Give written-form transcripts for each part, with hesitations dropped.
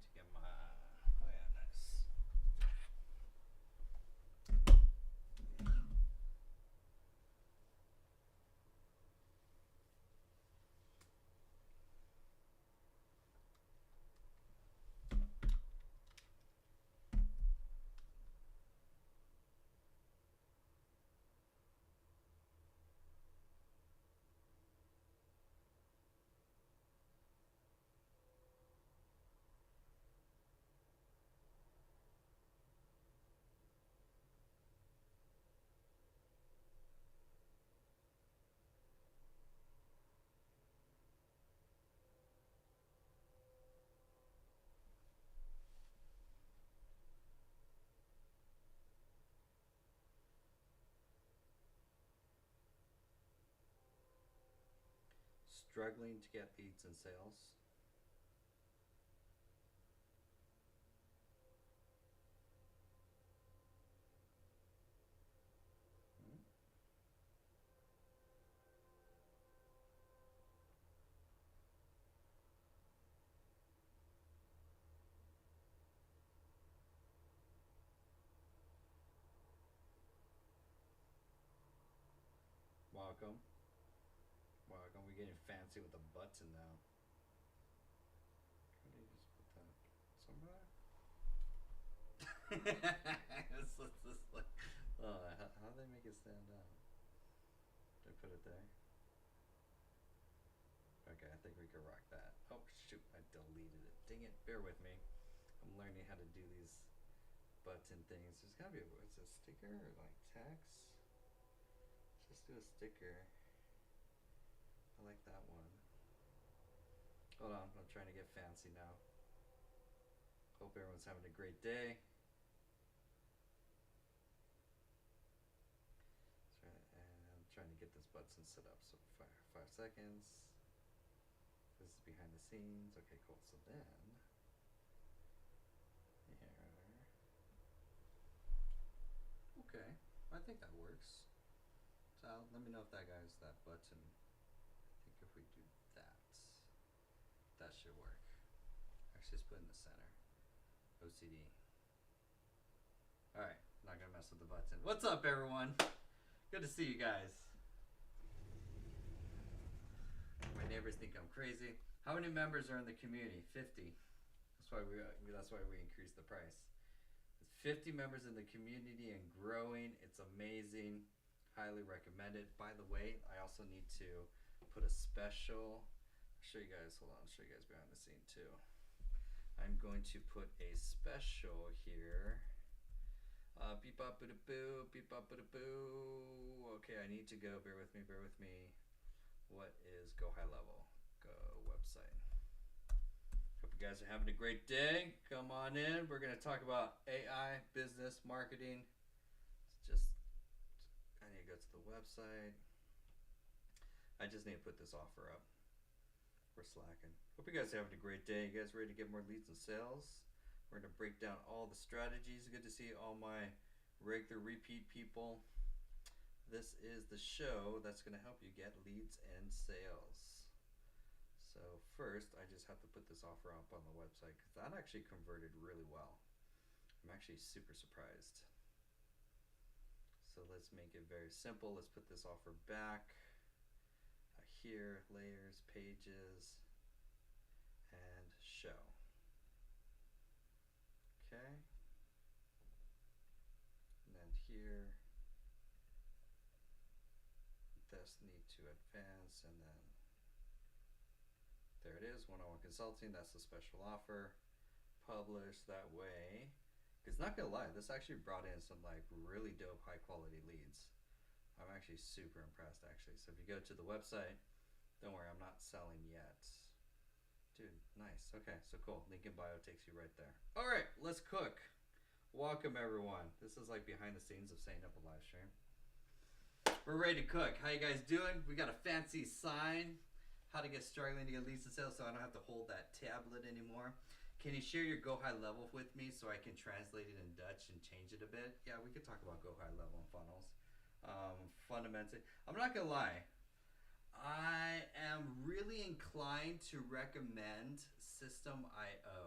to get my. Oh yeah, nice. Struggling to get leads and sales. Hmm? Welcome. Welcome. We're getting fancy with the button now. How do you just put that somewhere? It's like, oh, how do they make it stand out? Did I put it there? Okay, I think we can rock that. Oh shoot, I deleted it. Dang it, bear with me. I'm learning how to do these button things. There's gotta be it's a sticker or like text. Let's just do a sticker. I like that one. Hold on, I'm trying to get fancy now. Hope everyone's having a great day. And I'm trying to get this button set up. So 5 seconds. This is behind the scenes. Okay, cool. So then here. Okay, I think that works. So let me know if that guy's that button. I think if we do that should work. Actually, just put it in the center. OCD. Alright, not gonna mess with the button. What's up, everyone? Good to see you guys. My neighbors think I'm crazy. How many members are in the community? 50. That's why we increased the price. There's 50 members in the community and growing. It's amazing. Highly recommended. By the way, I also need to put a special. I'll show you guys. Hold on. I'll show you guys behind the scene too. I'm going to put a special here. Beep bop boo boo, beep bop boo boo. Okay, I need to go. Bear with me. Bear with me. What is Go High Level? Go website. Hope you guys are having a great day. Come on in. We're going to talk about AI, business, marketing. It's just, I need to go to the website. I just need to put this offer up. We're slacking. Hope you guys are having a great day. You guys ready to get more leads and sales? We're going to break down all the strategies. Good to see all my regular repeat people. This is the show that's going to help you get leads and sales. So first, I just have to put this offer up on the website because that actually converted really well. I'm actually super surprised. So let's make it very simple. Let's put this offer back. Here, layers, pages, and show. Okay. And then here, this need to advance, and then there it is, one-on-one consulting. That's the special offer. Publish that way. Because not gonna lie, this actually brought in some like really dope, high-quality leads. I'm actually super impressed, actually. So if you go to the website, don't worry, I'm not selling yet. Dude, nice. Okay, so cool. Link in bio takes you right there. All right, let's cook. Welcome, everyone. This is like behind the scenes of setting up a live stream. We're ready to cook. How you guys doing? We got a fancy sign. How to get struggling to get leads and sales so I don't have to hold that tablet anymore. Can you share your Go High Level with me so I can translate it in Dutch and change it a bit? Yeah, we could talk about Go High Level and funnels. Fundamentally, I'm not gonna lie. I am really inclined to recommend System.io.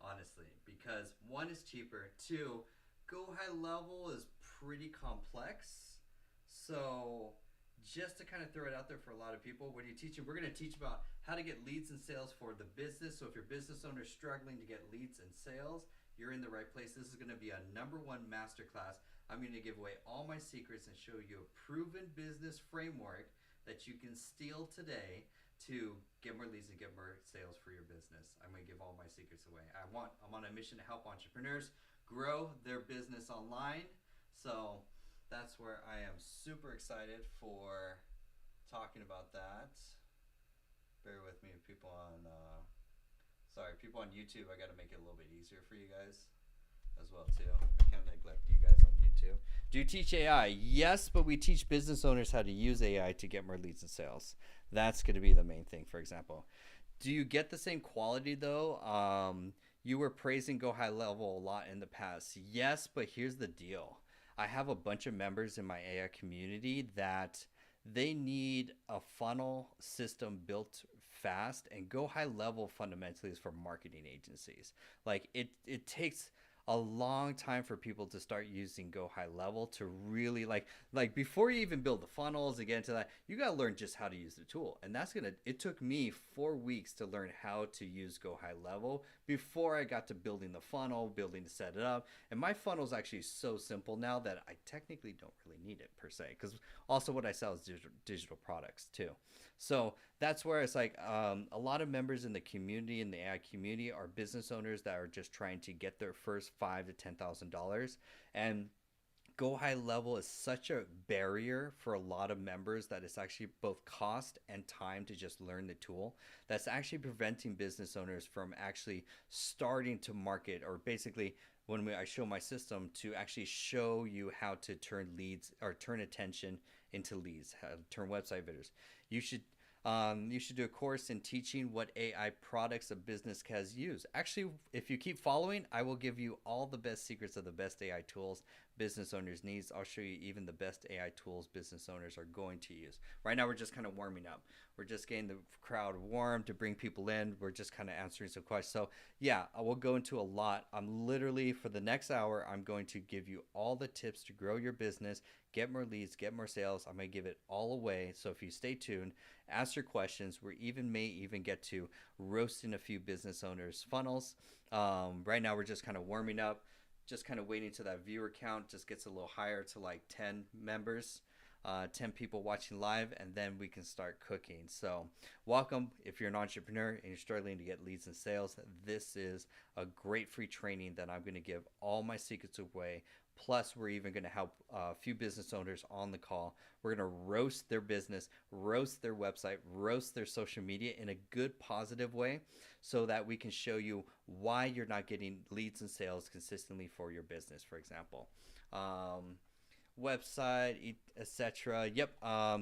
honestly, because one is cheaper. Two, Go High Level is pretty complex. So just to kind of throw it out there for a lot of people, what are you teaching? We're going to teach about how to get leads and sales for the business. So if your business owner is struggling to get leads and sales, you're in the right place. This is going to be a #1 masterclass. I'm going to give away all my secrets and show you a proven business framework that you can steal today to get more leads and get more sales for your business. I'm going to give all my secrets away. I'm on a mission to help entrepreneurs grow their business online. So that's where I am super excited for talking about that. Bear with me, people on people on YouTube. I got to make it a little bit easier for you guys as well too. I can't neglect you guys on YouTube. Do you teach AI? Yes, but we teach business owners how to use AI to get more leads and sales. That's going to be the main thing, for example. Do you get the same quality though? You were praising Go High Level a lot in the past. Yes, but here's the deal. I have a bunch of members in my AI community that they need a funnel system built fast, and Go High Level fundamentally is for marketing agencies. Like it takes a long time for people to start using Go High Level to really like before you even build the funnels and get into that, you got to learn just how to use the tool. And it took me 4 weeks to learn how to use Go High Level before I got to building the funnel, building to set it up. And my funnel is actually so simple now that I technically don't really need it per se, because also what I sell is digital products too. So that's where it's like a lot of members in the community, in the AI community, are business owners that are just trying to get their first $5,000 to $10,000, and Go High Level is such a barrier for a lot of members that it's actually both cost and time to just learn the tool. That's actually preventing business owners from actually starting to market, or basically I show my system to actually show you how to turn leads or turn attention into leads, how to turn website visitors. You should do a course in teaching what AI products a business has used. Actually, if you keep following, I will give you all the best secrets of the best AI tools business owners needs. I'll show you even the best AI tools business owners are going to use. Right now, we're just kind of warming up. We're just getting the crowd warm to bring people in. We're just kind of answering some questions. So yeah, I will go into a lot. I'm literally, for the next hour, I'm going to give you all the tips to grow your business, get more leads, get more sales. I'm going to give it all away. So if you stay tuned, ask your questions. We may even get to roasting a few business owners' funnels. Right now, we're just kind of warming up, just kind of waiting till that viewer count just gets a little higher to like 10 members, 10 people watching live, and then we can start cooking. So welcome. If you're an entrepreneur and you're struggling to get leads and sales, this is a great free training that I'm going to give all my secrets away. Plus, we're even going to help a few business owners on the call. We're going to roast their business, roast their website, roast their social media in a good, positive way, so that we can show you why you're not getting leads and sales consistently for your business, for example. Website, etc. Yep.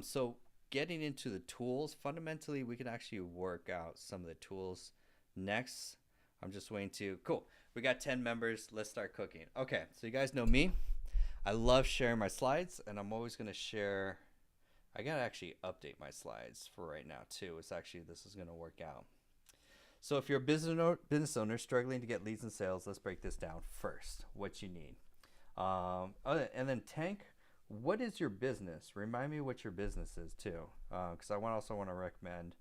So getting into the tools, fundamentally, we can actually work out some of the tools next. I'm just waiting to, cool. We got 10 members. Let's start cooking. Okay, so you guys know me. I love sharing my slides, and I'm always going to share. I got to actually update my slides for right now, too. This is going to work out. So if you're a business owner struggling to get leads and sales, let's break this down first. What you need. And then Tank, what is your business? Remind me what your business is, too. Because I also want to recommend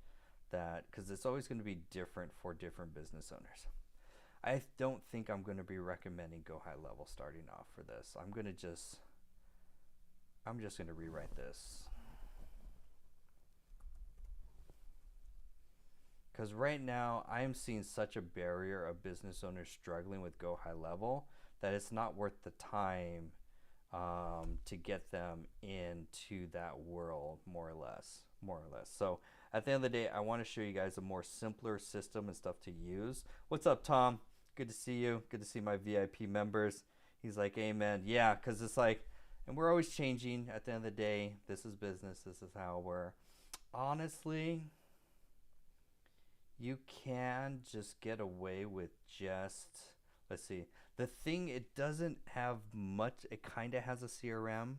that, because it's always going to be different for different business owners. I don't think I'm going to be recommending Go High Level starting off for this. I'm just going to rewrite this. Because right now, I am seeing such a barrier of business owners struggling with Go High Level that it's not worth the time to get them into that world, more or less. So at the end of the day, I want to show you guys a more simpler system and stuff to use. What's up, Tom? Good to see you. Good to see my VIP members. He's like, amen. Yeah, because it's like, and we're always changing. At the end of the day, this is business. This is how we're. Honestly, you can just get away with just, let's see. The thing, it doesn't have much. It kind of has a CRM.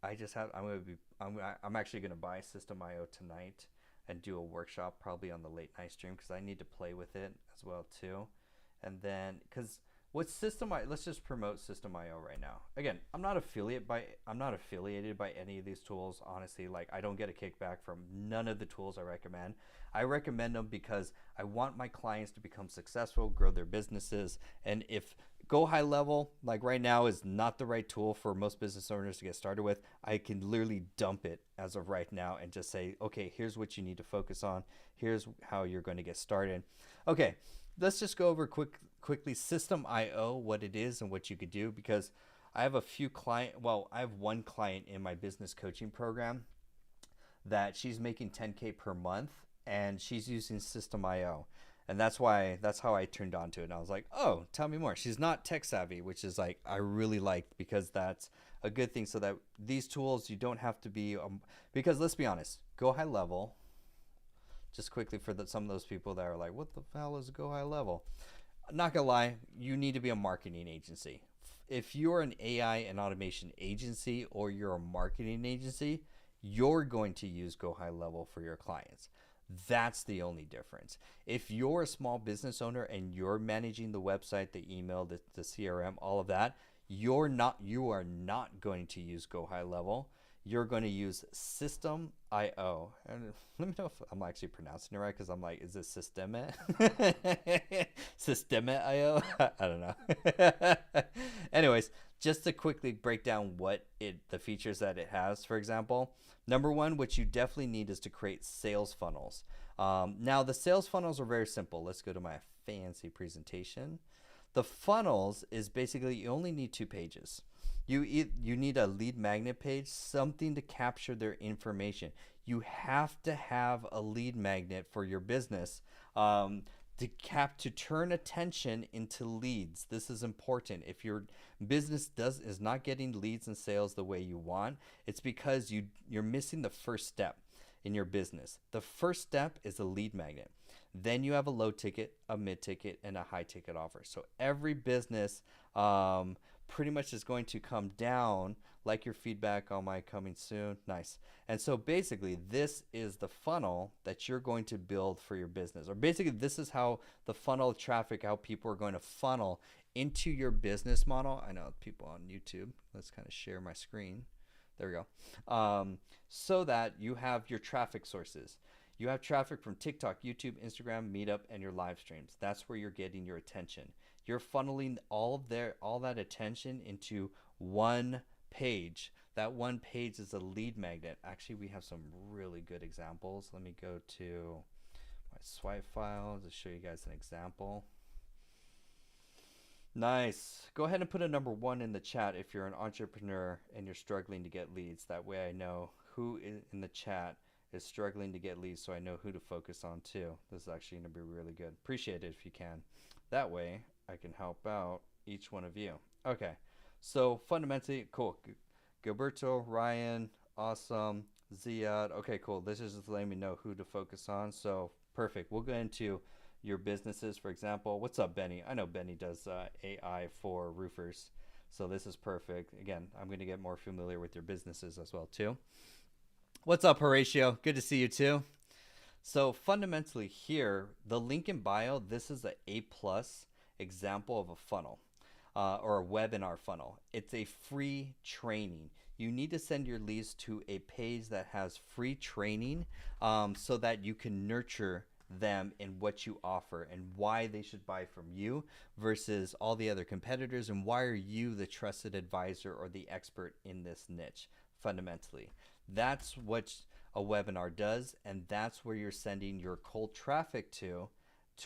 I'm actually going to buy System.io tonight and do a workshop probably on the late night stream, because I need to play with it as well too. And then, because what let's just promote System.io right now. Again, I'm not affiliated by any of these tools. Honestly, like I don't get a kickback from none of the tools I recommend. I recommend them because I want my clients to become successful, grow their businesses, and if Go High Level, like right now, is not the right tool for most business owners to get started with. I can literally dump it as of right now and just say, okay, here's what you need to focus on. Here's how you're going to get started. Okay, let's just go over quickly System.io, what it is and what you could do, because I have I have one client in my business coaching program that she's making 10K per month and she's using System.io. And that's how I turned on to it. And I was like, oh, tell me more. She's not tech savvy, which is like, I really liked, because that's a good thing. So that these tools, you don't have to be, because let's be honest, Go High Level, just quickly for some of those people that are like, what the hell is Go High Level? Not gonna lie, you need to be a marketing agency. If you're an AI and automation agency or you're a marketing agency, you're going to use Go High Level for your clients. That's the only difference. If you're a small business owner and you're managing the website, the email, the CRM, all of that, you are not going to use Go High Level. You're going to use System.io. And let me know if I'm actually pronouncing it right, because I'm like, is this Systeme? Systeme.io? I don't know. Anyways, just to quickly break down the features that it has, for example, number one, what you definitely need is to create sales funnels. Now, the sales funnels are very simple. Let's go to my fancy presentation. The funnels is basically, you only need 2 pages. You need a lead magnet page, something to capture their information. You have to have a lead magnet for your business to turn attention into leads. This is important. If your business is not getting leads and sales the way you want, it's because you're missing the first step in your business. The first step is a lead magnet. Then you have a low ticket, a mid ticket, and a high ticket offer. So every business pretty much is going to come down, like your feedback on my coming soon. Nice. And so basically, this is the funnel that you're going to build for your business. Or basically, this is how the funnel traffic, how people are going to funnel into your business model. I know people on YouTube. Let's kind of share my screen. There we go. So that you have your traffic sources. You have traffic from TikTok, YouTube, Instagram, Meetup, and your live streams. That's where you're getting your attention. You're funneling all that attention into one page. That one page is a lead magnet. Actually, we have some really good examples. Let me go to my swipe file to show you guys an example. Nice. Go ahead and put a number 1 in the chat if you're an entrepreneur and you're struggling to get leads. That way I know who in the chat is struggling to get leads, so I know who to focus on too. This is actually going to be really good. Appreciate it if you can. That way I can help out each one of you. Okay, so fundamentally, cool. Gilberto, Ryan, awesome. Ziad, okay, cool. This is just letting me know who to focus on. So perfect. We'll go into your businesses, for example. What's up, Benny? I know Benny does AI for roofers, so this is perfect. Again, I'm going to get more familiar with your businesses as well too. What's up, Horatio? Good to see you too. So fundamentally here, the link in bio, this is an A+ example of a funnel or a webinar funnel. It's a free training. You need to send your leads to a page that has free training so that you can nurture them in what you offer and why they should buy from you versus all the other competitors, and why are you the trusted advisor or the expert in this niche fundamentally. That's what a webinar does, and that's where you're sending your cold traffic to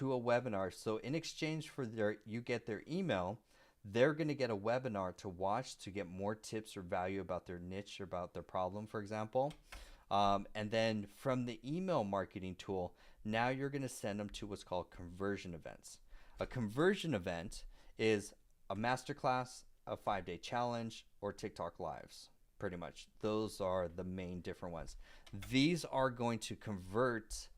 a webinar. So in exchange for you get their email, they're going to get a webinar to watch to get more tips or value about their niche or about their problem, for example. And then from the email marketing tool, now you're going to send them to what's called conversion events. A conversion event is a masterclass, a 5-day challenge, or TikTok lives. Pretty much. Those are the main different ones. These are going to convert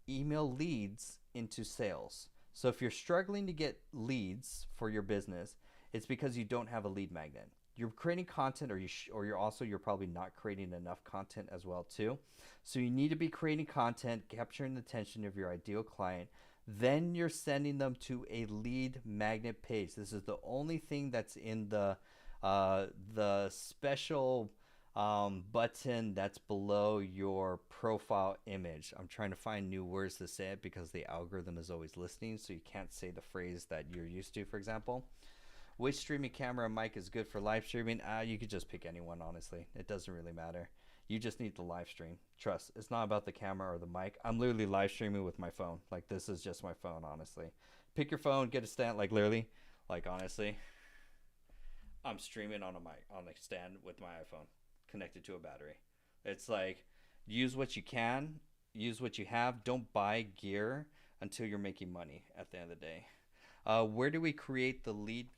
email leads into sales. So if you're struggling to get leads for your business, it's because you don't have a lead magnet. You're creating content, or you're probably not creating enough content as well too. So you need to be creating content, capturing the attention of your ideal client. Then you're sending them to a lead magnet page. This is the only thing that's in the special button that's below your profile image. I'm trying to find new words to say it because the algorithm is always listening, so you can't say the phrase that you're used to, for example. Which streaming camera and mic is good for live streaming? You could just pick anyone, honestly. It doesn't really matter. You just need the live stream. Trust, it's not about the camera or the mic. I'm literally live streaming with my phone. Like, this is just my phone, honestly. Pick your phone, get a stand, like literally, like honestly, I'm streaming on a stand with my iPhone connected to a battery. It's like, use what you can, use what you have. Don't buy gear until you're making money at the end of the day. Where do we create the lead?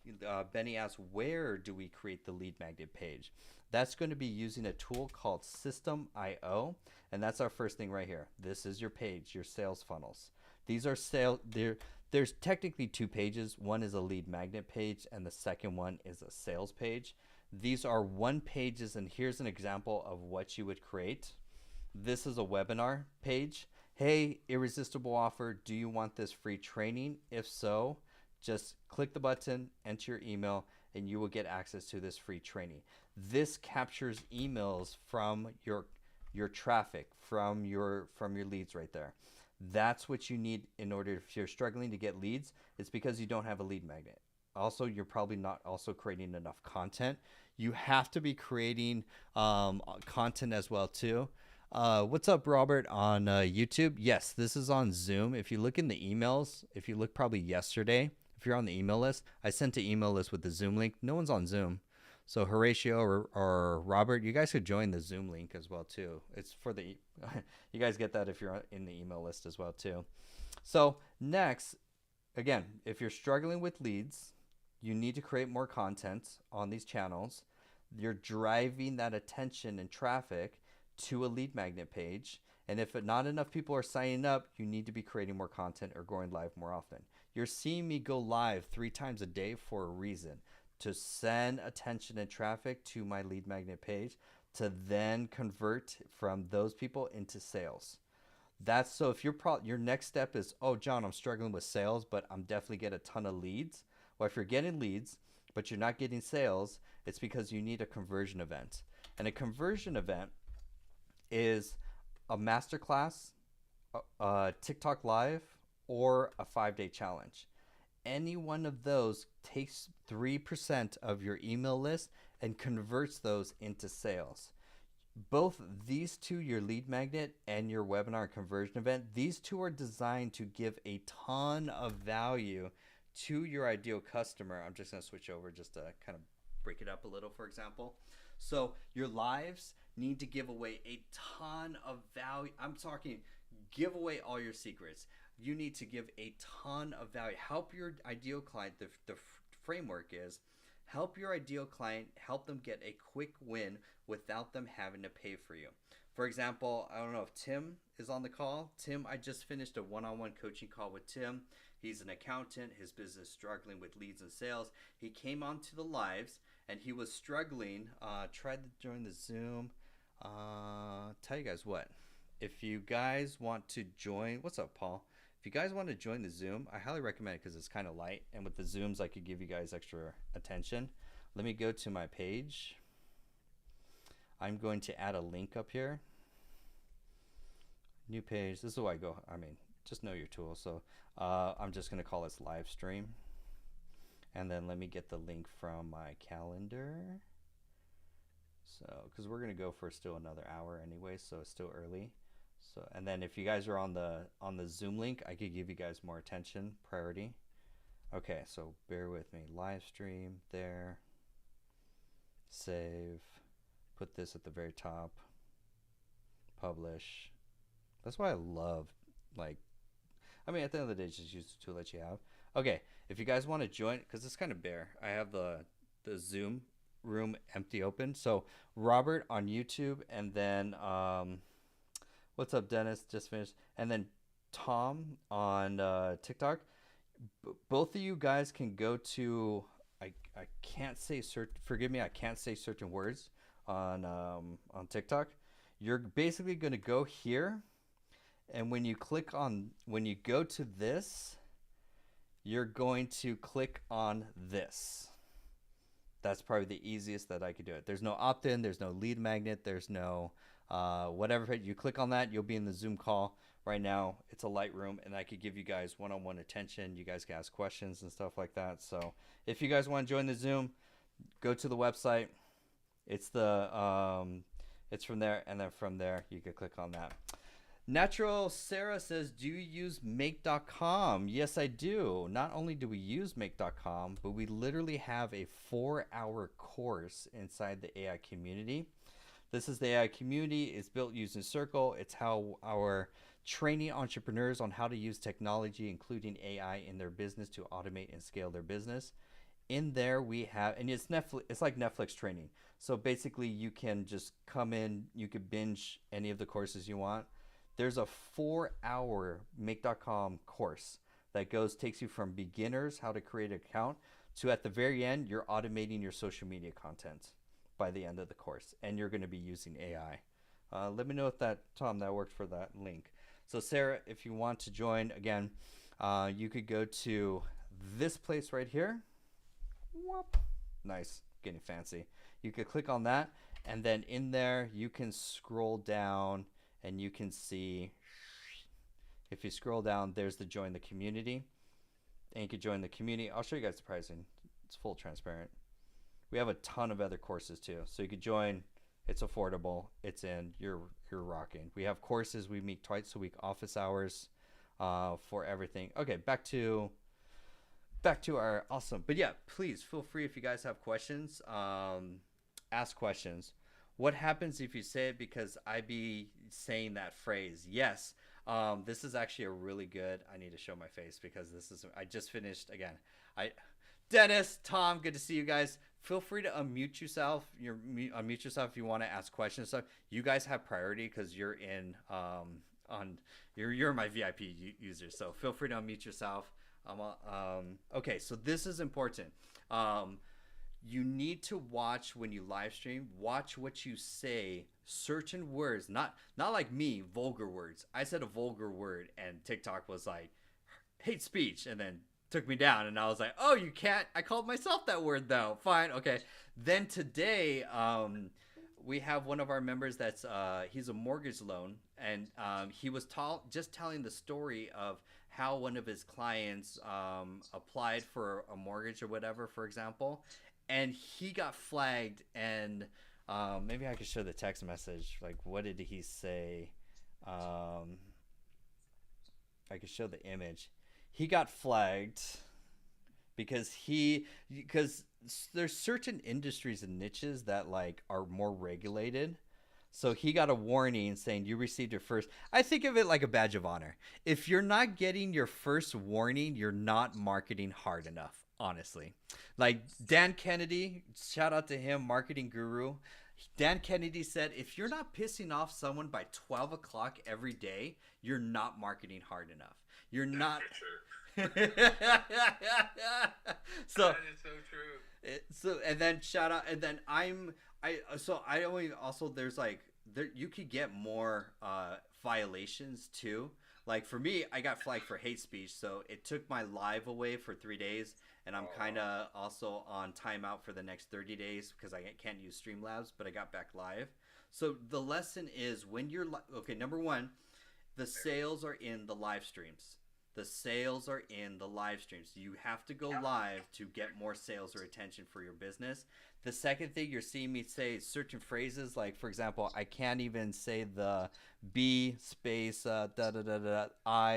Benny asks, where do we create the lead magnet page? That's going to be using a tool called System.io, and that's our first thing right here. This is your page, your sales funnels. These are there's technically two pages. One is a lead magnet page, and the second one is a sales page. These are one pages, and here's an example of what you would create. This is a webinar page. Hey, irresistible offer. Do you want this free training? If so, just click the button, enter your email, and you will get access to this free training. This captures emails from your traffic, from your leads right there. That's what you need in order, if you're struggling to get leads, it's because you don't have a lead magnet. Also, you're probably not also creating enough content. You have to be creating content as well too. What's up, Robert, on YouTube? Yes, this is on Zoom. If you look in the emails, if you look probably yesterday, if you're on the email list, I sent an email list with the Zoom link. No one's on Zoom. So Horatio or Robert, you guys could join the Zoom link as well too. It's for the, you guys get that if you're in the email list as well too. So next, again, if you're struggling with leads, you need to create more content on these channels. You're driving that attention and traffic to a lead magnet page. And if not enough people are signing up, you need to be creating more content or going live more often. You're seeing me go live 3 times a day for a reason, to send attention and traffic to my lead magnet page, to then convert from those people into sales. That's so if your next step is, oh, John, I'm struggling with sales, but I'm definitely getting a ton of leads. Well, if you're getting leads, but you're not getting sales, it's because you need a conversion event. And a conversion event is a masterclass, a TikTok live, or a 5-day challenge. Any one of those takes 3% of your email list and converts those into sales. Both these two, your lead magnet and your webinar conversion event, these two are designed to give a ton of value to your ideal customer. I'm just going to switch over just to kind of break it up a little, for example. So your lives need to give away a ton of value. I'm talking give away all your secrets. You need to give a ton of value. Help your ideal client. The framework is help your ideal client, help them get a quick win without them having to pay for you. For example, I don't know if Tim is on the call. Tim, I just finished a one-on-one coaching call with Tim. He's an accountant. His business is struggling with leads and sales. He came onto the lives and he was struggling. Tried to join the Zoom. Tell you guys what. If you guys want to join, what's up, Paul? If you guys want to join the Zoom, I highly recommend it because it's kind of light. And with the Zooms, I could give you guys extra attention. Let me go to my page. I'm going to add a link up here. New page. This is where I go. I mean, just know your tool. So I'm just going to call this live stream. And then let me get the link from my calendar. So, because we're going to go for still another hour anyway, so it's still early. So, and then if you guys are on the Zoom link, I could give you guys more attention, priority. Okay, so bear with me. Live stream there. Save. Put this at the very top. Publish. That's why I love, like, I mean, at the end of the day, just use the tool that you have. Okay, if you guys want to join, because it's kind of bare, I have the Zoom room empty open. So Robert on YouTube, and then what's up, Dennis? Just finished. And then Tom on TikTok. Both of you guys can go to, I can't say forgive me, I can't say certain words on TikTok. You're basically going to go here, And when you go to this, you're going to click on this. That's probably the easiest that I could do it. There's no opt-in, there's no lead magnet, there's no whatever. You click on that, you'll be in the Zoom call. Right now, it's a Lightroom, and I could give you guys one-on-one attention. You guys can ask questions and stuff like that. So if you guys want to join the Zoom, go to the website. It's it's from there, and then from there, you can click on that. Natural Sarah says, do you use make.com? Yes, I do. Not only do we use make.com, but we literally have a 4-hour course inside the AI community. This is the AI community. It's built using Circle. It's how our training entrepreneurs on how to use technology, including AI, in their business to automate and scale their business. In there we have, and it's Netflix. It's like Netflix training. So basically, you can just come in. You could binge any of the courses you want. There's a 4-hour make.com course that takes you from beginners, how to create an account, to at the very end, you're automating your social media content by the end of the course, and you're going to be using AI. Let me know if that worked for that link. So Sarah, if you want to join, again, you could go to this place right here. Whoop. Nice, getting fancy. You could click on that, and then in there, you can scroll down, and you can see, if you scroll down, there's the join the community. And you can join the community. I'll show you guys the pricing. It's full transparent. We have a ton of other courses too. So you could join. It's affordable. It's in. You're rocking. We have courses. We meet twice a week, office hours, for everything. Okay, back to our awesome. But yeah, please feel free if you guys have questions. Ask questions. What happens if you say it because I be saying that phrase? Yes. This is actually a really good. I need to show my face because I just finished again. Dennis, Tom, good to see you guys. Feel free to unmute yourself. Unmute yourself if you want to ask questions. So you guys have priority because you're in you're my VIP user. So feel free to unmute yourself. Okay, so this is important. You need to watch when you live stream. Watch what you say. Certain words, not like me, vulgar words. I said a vulgar word, and TikTok was like, hate speech, and then took me down, and I was like, oh, you can't. I called myself that word though. Fine, okay. Then today, we have one of our members that's he's a mortgage loan, and he was just telling the story of how one of his clients applied for a mortgage or whatever, for example, and he got flagged. And maybe I could show the text message. Like, what did he say? I could show the image. He got flagged because there's certain industries and niches that like are more regulated. So he got a warning saying you received your first. I think of it like a badge of honor. If you're not getting your first warning, you're not marketing hard enough, honestly. Like Dan Kennedy, shout out to him, marketing guru. Dan Kennedy said, if you're not pissing off someone by 12 o'clock every day, you're not marketing hard enough. You're not. So that is so true. So and then shout out, and then there's like you could get more violations too. Like for me, I got flagged for hate speech, so it took my live away for 3 days, and I'm kind of also on timeout for the next 30 days because I can't use Streamlabs, but I got back live. So the lesson is when you're okay, number one, the sales are in the live streams. The sales are in the live streams. You have to go live to get more sales or attention for your business. The second thing, you're seeing me say certain phrases, like, for example, I can't even say the B space, I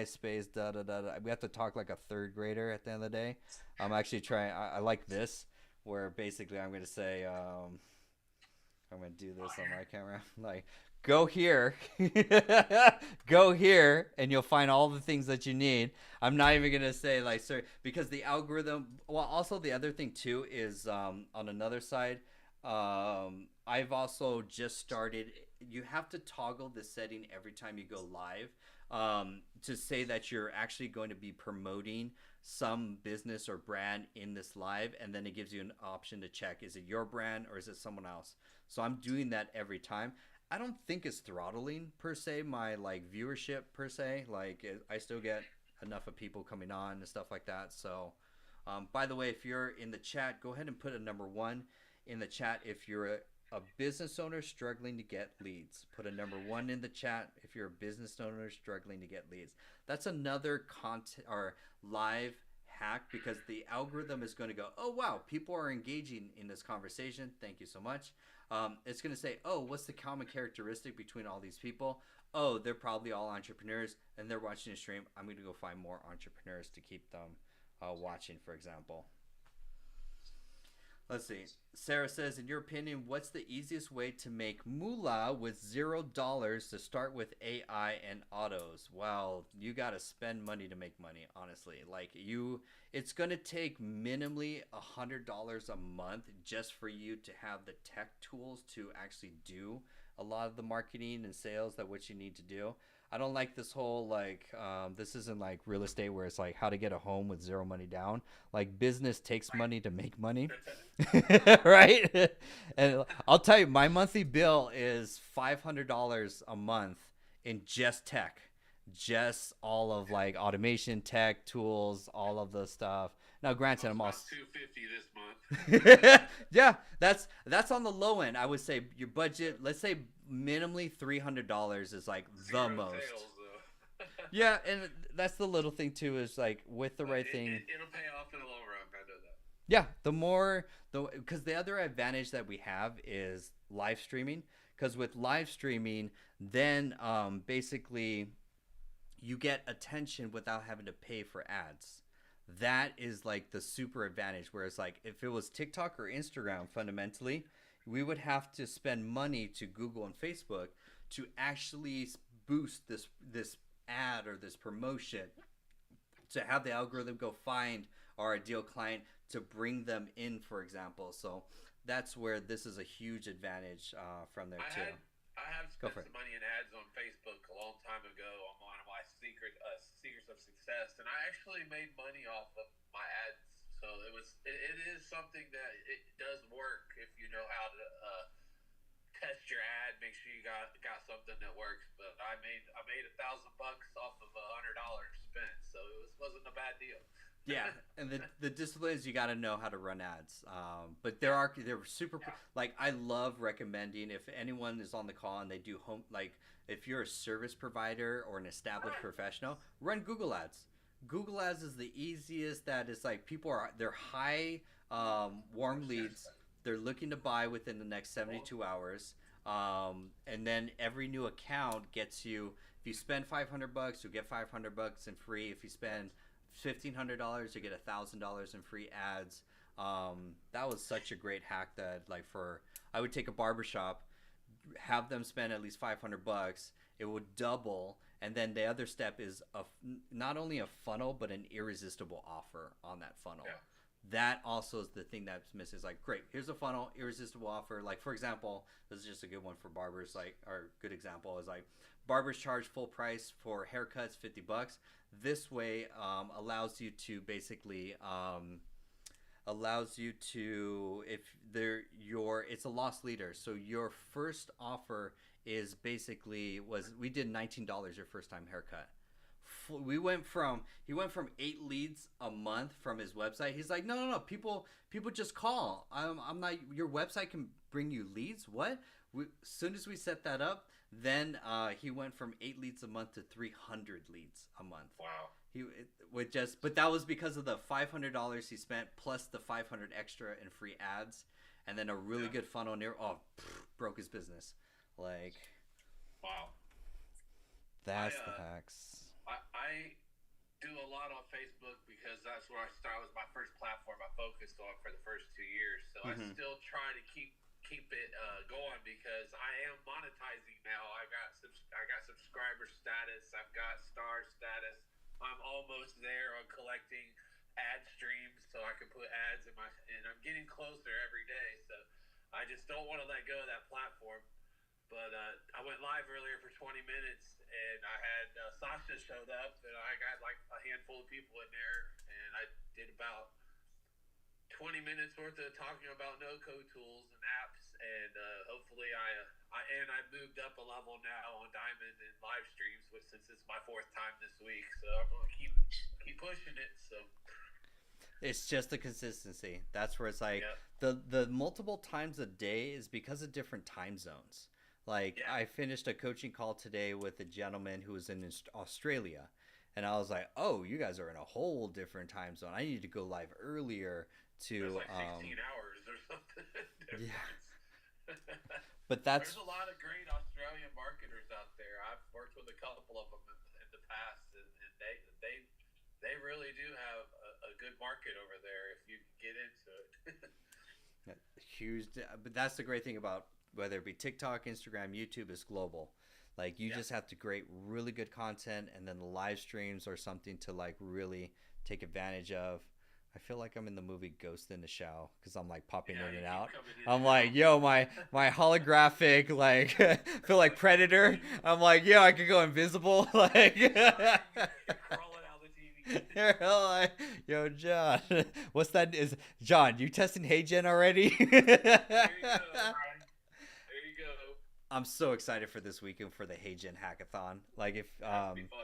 space, We have to talk like a third grader at the end of the day. I'm actually trying, I like this, where basically I'm going to say, I'm going to do this on my camera. Like, go here, go here, and you'll find all the things that you need. I'm not even going to say, like, sir, because the algorithm, well, also the other thing, too, is on another side, I've also just started, you have to toggle the setting every time you go live to say that you're actually going to be promoting some business or brand in this live, and then it gives you an option to check, is it your brand or is it someone else? So I'm doing that every time. I don't think it's throttling per se my like viewership per se. Like I still get enough of people coming on and stuff like that. So, by the way, if you're in the chat, go ahead and put a number 1 in the chat if you're a business owner struggling to get leads. Put a number 1 in the chat if you're a business owner struggling to get leads. That's another content or live hack, because the algorithm is going to go, oh wow, people are engaging in this conversation, thank you so much. It's going to say, oh, what's the common characteristic between all these people? Oh, they're probably all entrepreneurs and they're watching a stream. I'm going to go find more entrepreneurs to keep them watching, for example. Let's see. Sarah says, in your opinion, what's the easiest way to make moolah with $0 to start with AI and autos? Well, you got to spend money to make money, honestly. Like it's going to take minimally $100 a month just for you to have the tech tools to actually do a lot of the marketing and sales that what you need to do. I don't like this whole like this isn't like real estate where it's like how to get a home with zero money down. Like business takes money to make money. Right? And I'll tell you, my monthly bill is $500 a month in just tech. Just all of like automation, tech, tools, all of the stuff. Now granted, I'm also $250 this month. Yeah, that's on the low end. I would say your budget, let's say minimally $300 is like the most. Sales, Yeah, and that's the little thing too, is like with the right thing. It'll pay off in the long run. I know that. Yeah, because the other advantage that we have is live streaming. Because with live streaming, then basically you get attention without having to pay for ads. That is like the super advantage. Whereas like if it was TikTok or Instagram, fundamentally, we would have to spend money to Google and Facebook to actually boost this ad or this promotion, to have the algorithm go find our ideal client to bring them in, for example. So that's where this is a huge advantage from there too. I have spent some money in ads on Facebook a long time ago on one of my secrets of success, and I actually made money off of my ads. So it is something that it does work if you know how to test your ad, make sure you got something that works. But I made $1,000 off of $100 spent, so it wasn't a bad deal. Yeah, and the discipline is you got to know how to run ads. But they're super like I love recommending, if anyone is on the call and they do home, like if you're a service provider or an established professional, run Google Ads. Google Ads is the easiest. That is like they're high warm leads. They're looking to buy within the next 72 hours. And then every new account gets you, if you spend $500, you'll get $500 in free. If you spend $1,500, you get $1,000 in free ads. That was such a great hack that like I would take a barbershop, have them spend at least $500, it would double. And then the other step is not only a funnel, but an irresistible offer on that funnel. Yeah. That also is the thing that's missing. Is like, great, here's a funnel, irresistible offer. Like, for example, this is just a good one for barbers. Like, our good example is like, barbers charge full price for haircuts, $50. This way allows you to basically it's a loss leader. So your first offer is basically we did $19 your first time haircut. He went from 8 leads a month from his website. He's like, no, people just call. I'm not, your website can bring you leads. What? As soon as we set that up, then he went from 8 leads a month to 300 leads a month. Wow. But that was because of the $500 he spent plus the $500 extra in free ads, and then a really good funnel broke his business. Like, wow. That's the hacks. I do a lot on Facebook because that's where I started. It was my first platform I focused on for the first 2 years. So I still try to keep it going because I am monetizing now. I got subscriber status. I've got star status. I'm almost there on collecting ad streams so I can put ads and I'm getting closer every day. So I just don't want to let go of that platform. But I went live earlier for 20 minutes, and I had Sasha showed up, and I got like a handful of people in there, and I did about 20 minutes worth of talking about no-code tools and apps, and hopefully I I moved up a level now on Diamond and live streams, which since it's my 4th time this week, so I'm gonna keep pushing it. So It's just the consistency. That's where it's like Yep. the multiple times a day is because of different time zones. Like Yeah. I finished a coaching call today with a gentleman who was in Australia, and I was like, "Oh, you guys are in a whole different time zone. I need to go live earlier there's to like 16 hours or something. Yeah. difference. But that's There's a lot of great Australian marketers out there. I've worked with a couple of them in the past, and they really do have a good market over there if you get into it. huge. But that's the great thing about whether it be TikTok, Instagram, YouTube is global. Like you Yeah. just have to create really good content, and then the live streams are something to like really take advantage of. I feel like I'm in the movie Ghost in the Shell because I'm like popping Yeah, in you and keep out. coming in I'm and like, out. yo, my holographic, like, feel like Predator. I'm like, yo, I could go invisible. Like, Crawling out the TV. you're like, yo, John, what's that? Is John, you testing HeyGen already? There you go, Ryan. There you go. I'm so excited for this weekend for the HeyGen hackathon. Like, if That'll be fun.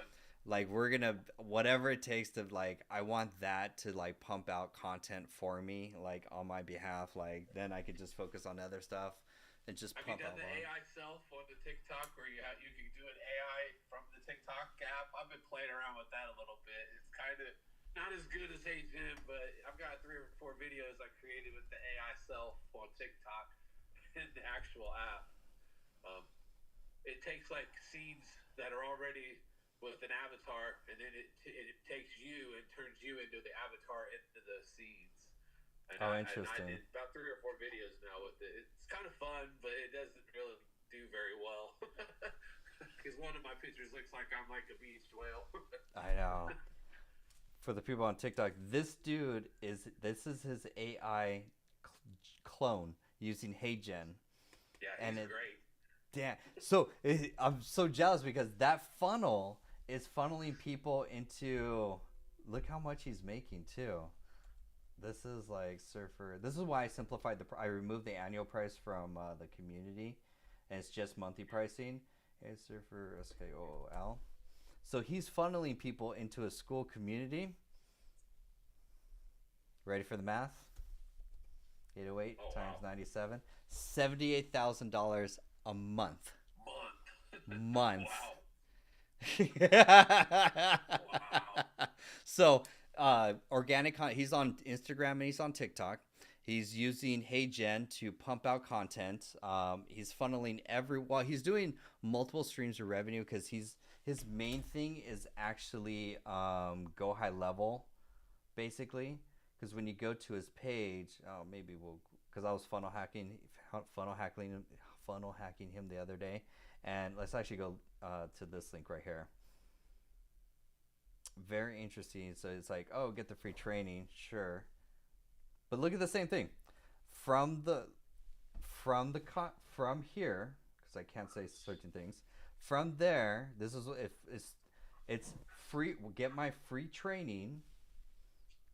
like we're gonna whatever it takes to like I want that to like pump out content for me like on my behalf, like then I could just focus on other stuff and just Have you pump done out the more. AI self on the TikTok where you can do an AI from the TikTok app? I've been playing around with that a little bit. It's kind of not as good as HeyGen, but I've got 3 or 4 videos I created with the AI self on TikTok in the actual app. It takes like scenes that are already with an avatar, and then it takes you and turns you into the avatar into the scenes. And Oh, I interesting. did about 3 or 4 videos now with it. It's kind of fun, but it doesn't really do very well. Because one of my pictures looks like I'm like a beached whale. I know. For the people on TikTok, this is his AI clone using HeyGen. Yeah, And he's it- great. Damn. So I'm so jealous because that funnel is funneling people into. Look how much he's making too. This is like Surfer. This is why I simplified I removed the annual price from the community, and it's just monthly pricing. Hey, Surfer SKOOL. So he's funneling people into a school community. Ready for the math? 808 Oh, times wow. 97, $78,000 a month. Month. Wow. So organic he's on Instagram and he's on TikTok. He's using HeyGen to pump out content. He's funneling he's doing multiple streams of revenue because his main thing is actually go high level, basically. Because when you go to his page, because I was funnel hacking him the other day, and let's actually go to this link right here. Very interesting. So it's like, oh, get the free training, sure, but look at the same thing from here, because I can't say certain things. From there, this is if it's free. Get my free training.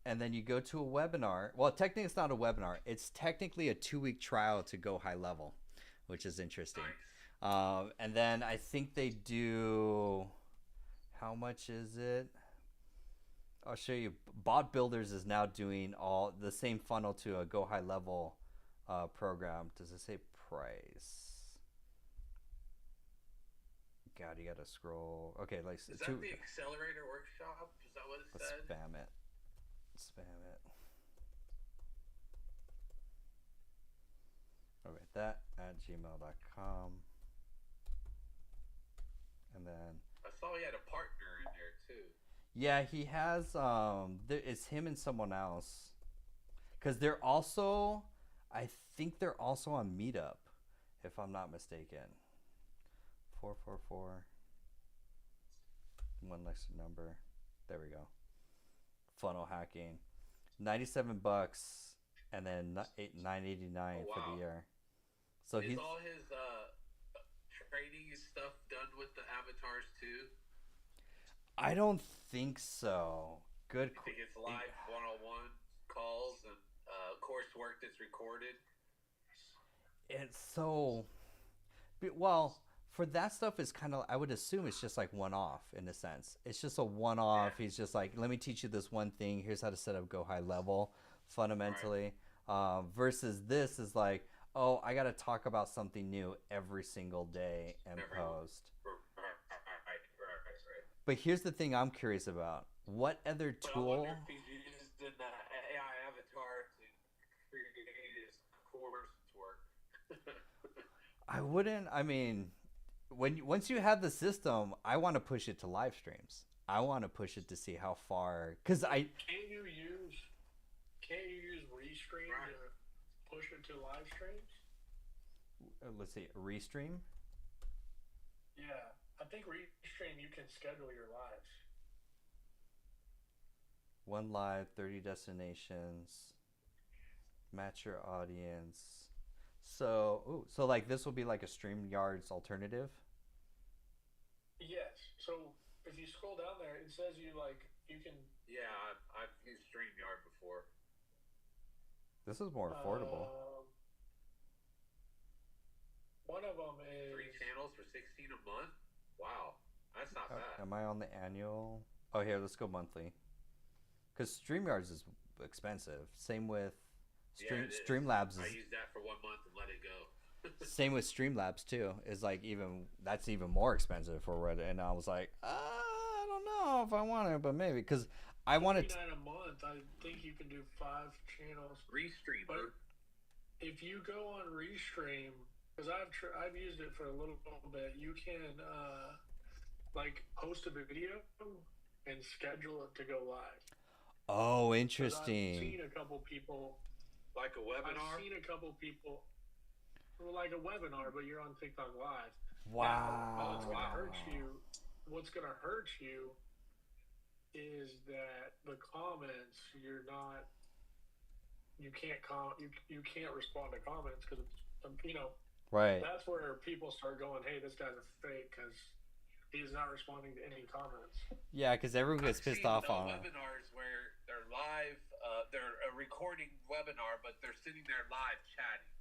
And then you go to a webinar. Well, technically it's not a webinar. It's technically a 2-week trial to go high level, which is interesting. Nice. And then I think they do, how much is it? I'll show you. Bot Builders is now doing all the same funnel to a go high level program. Does it say price? God, you gotta scroll. Okay, like Is that the Accelerator Workshop? Is that what it let's said? spam it. Okay, that at gmail.com. And then I saw he had a partner in there too. yeah, he has it's him and someone else. Cuz they're also I think they're also on Meetup if I'm not mistaken. 444 one next number. There we go. Funnel hacking. $97 and then $9.89 Oh, for wow. the year. So Is he's all his training and stuff done with the avatars too? I don't think so. Good. I think it's live one-on-one calls and coursework that's recorded. It's so Well, for that stuff is kind of, I would assume it's just like one off in a sense. It's just a one off. Yeah. He's just like, let me teach you this one thing. Here's how to set up Go High Level Right. fundamentally. Versus this is like, oh, I got to talk about something new every single day and Every post. right. But here's the thing I'm curious about. What other But I wonder tool? if he's using the AI avatar to create his coursework. I wouldn't. I mean, once you have the system, I want to push it to live streams. I want to push it to see how far. Cause I Can't you use Restream Right. to push it to live streams? let's see, restream. Yeah, I think Restream you can schedule your lives. One live, 30 destinations. Match your audience. So like this will be like a StreamYard's alternative. Yes. So if you scroll down there, it says you can. Yeah, I've used StreamYard before. This is more affordable. One of them 3 is channels for 16 a month. Wow, that's not bad. Am I on the annual? Oh, here, let's go monthly. Because StreamYards is expensive. Same with Yeah, it is. Streamlabs I is used that for 1 month and let it go. same with Streamlabs too. Is like even that's even more expensive for Reddit. And I was like, I don't know if I want it, but maybe because I wanted. $59 a month. I think you can do 5 channels. Restream. But if you go on Restream, because I've used it for a little bit, you can like post a video and schedule it to go live. Oh, 'Cause interesting. I've seen a couple people. Like a webinar? I've seen a couple people. Well, like a webinar, but you're on TikTok Live. Wow. What's gonna hurt you is that the comments you can't respond to comments because Right. that's where people start going, hey, this guy's a fake because he's not responding to any comments. Yeah, because everyone gets I've pissed seen off the on it. webinars where they're live, they're a recording webinar, but they're sitting there live chatting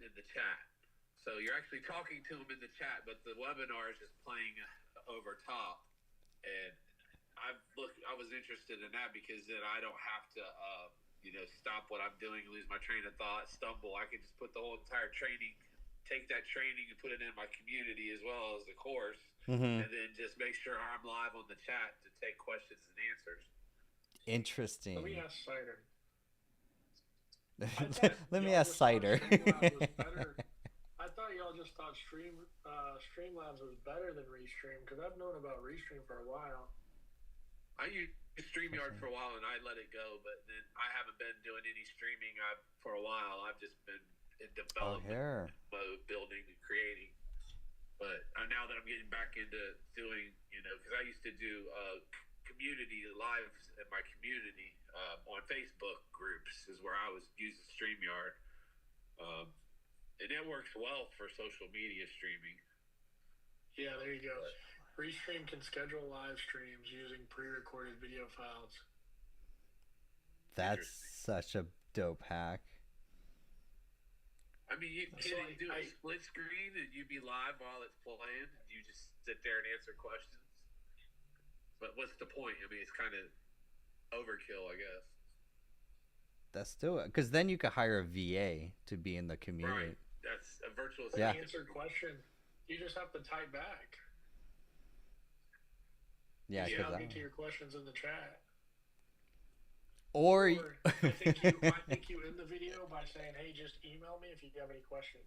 in the chat. So you're actually talking to them in the chat, but the webinar is just playing over top. And I was interested in that because then I don't have to, stop what I'm doing, lose my train of thought, stumble. I can just put the whole entire training, take that training and put it in my community as well as the course, Mm-hmm. and then just make sure I'm live on the chat to take questions and answers. Interesting. Let me ask Cider. Let me y'all ask just thought Cider. Streamlabs was better. I thought y'all just thought Streamlabs was better than Restream because I've known about Restream for a while. I used StreamYard for a while and I let it go, but then I haven't been doing any streaming for a while. I've just been in Oh, development here. mode, building and creating. But now that I'm getting back into doing, because I used to do community lives in my community on Facebook groups is where I was using StreamYard. And it works well for social media streaming. Yeah, there you go. Restream can schedule live streams using pre-recorded video files. That's such a dope hack. I mean, So can you do a split screen and you be live while it's playing? You just sit there and answer questions. But what's the point? I mean, it's kind of overkill, I guess. Let's do it. Because then you could hire a VA to be in the community. Right. That's a virtual Yeah. Answer question. You just have to type back. Yeah, You because can to your questions in the chat. or I think you end the video by saying, "Hey, just email me if you have any questions."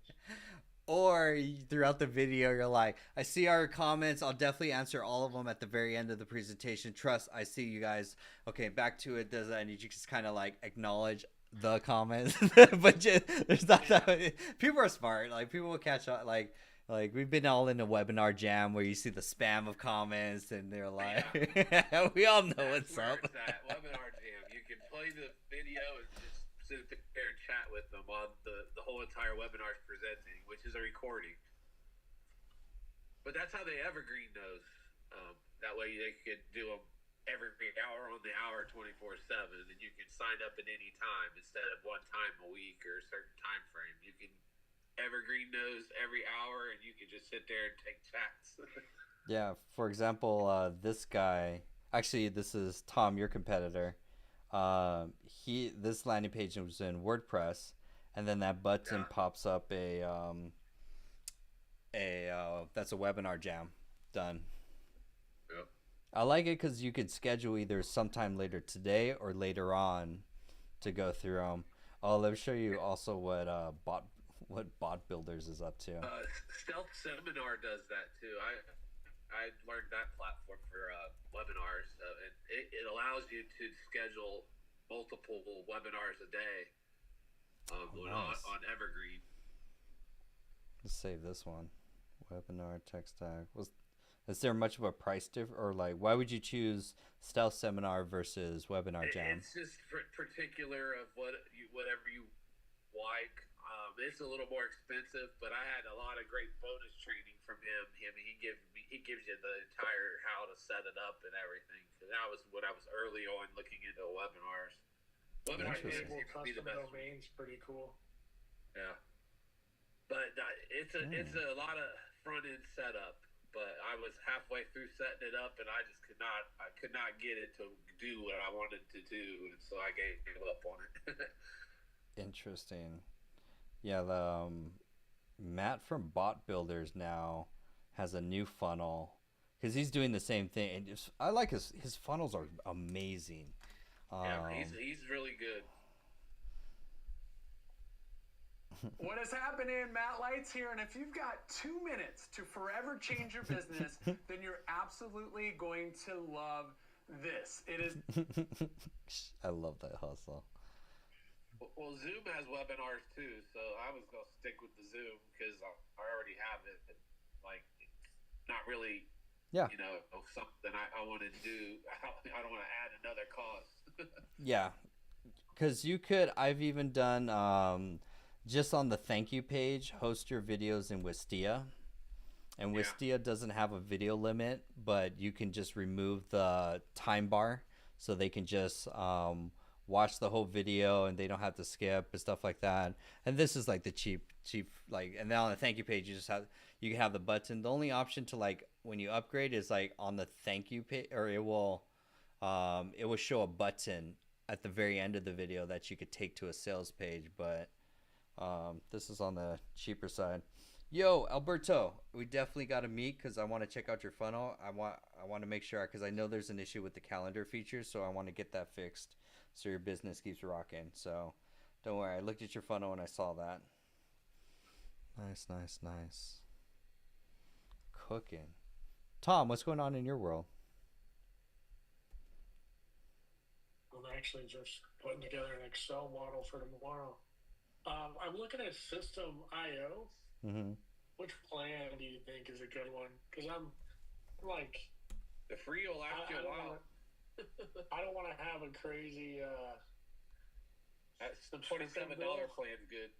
or throughout the video you're like, I see our comments. I'll definitely answer all of them at the very end of the presentation. Trust, I see you guys. Okay, back to it. Does that? And you just kind of like acknowledge the comments, but there's not that many. People are smart. Like people will catch on. Like we've been all in a webinar jam where you see the spam of comments and they're like, we all know That's what's where up. it's at. Webinar Jam. You can play the video and just sit there and chat with them while the whole entire webinar is presenting, which is a recording. But that's how they evergreen those. That way they could do them every hour on the hour 24/7, and you can sign up at any time instead of one time a week or a certain time frame. You can Evergreen knows every hour, and you can just sit there and take chats. Yeah, for example, this guy. Actually, this is Tom, your competitor. This landing page was in WordPress, and then that button Yeah. pops up that's a webinar jam done. Yep. I like it because you could schedule either sometime later today or later on to go through them. Oh, let me show you also what Bot Builders is up to. Stealth Seminar does that too. I learned that platform for webinars, and it allows you to schedule multiple webinars a day Nice. on Evergreen. Let's save this one. Webinar tech stack. Is there much of a price difference, or like why would you choose Stealth Seminar versus Webinar Jam? It's just particular of whatever you like. It's a little more expensive, but I had a lot of great bonus training from him. He gives you the entire how to set it up and everything. Because that was when I was early on looking into webinars. Webinars Interesting. seem to be the Custom best. domains, pretty cool. Yeah, but it's a lot of front end setup. But I was halfway through setting it up, and I could not get it to do what I wanted to do, and so I gave up on it. Interesting. Yeah, the Matt from Bot Builders now has a new funnel because he's doing the same thing. And I like his funnels are amazing. Yeah, he's really good. What is happening? Matt Lights here, and if you've got 2 minutes to forever change your business, then you're absolutely going to love this. It is. I love that hustle. Well, Zoom has webinars too, so I was gonna stick with the Zoom because I already have it. Like, not really, Yeah. something I wanted to do. I don't want to add another cost. Yeah, because I've even done just on the thank you page, host your videos in Wistia. And Yeah. Wistia doesn't have a video limit, but you can just remove the time bar so they can just watch the whole video and they don't have to skip and stuff like that. And this is like the cheap and then on the thank you page you can have the button. The only option to like when you upgrade is like on the thank you page, or it will show a button at the very end of the video that you could take to a sales page, but this is on the cheaper side. Yo, Alberto, we definitely got to meet because I want to check out your funnel. I want to make sure, because I know there's an issue with the calendar feature, so I want to get that fixed so your business keeps rocking. So don't worry, I looked at your funnel and I saw that. Nice. Cooking. Tom, what's going on in your world? I'm actually just putting together an Excel model for tomorrow. I'm looking at System.io. Mm-hmm. Which plan do you think is a good one? Because I'm like, The free will last you a while. I don't want to have a crazy. That's the $27 plan's good.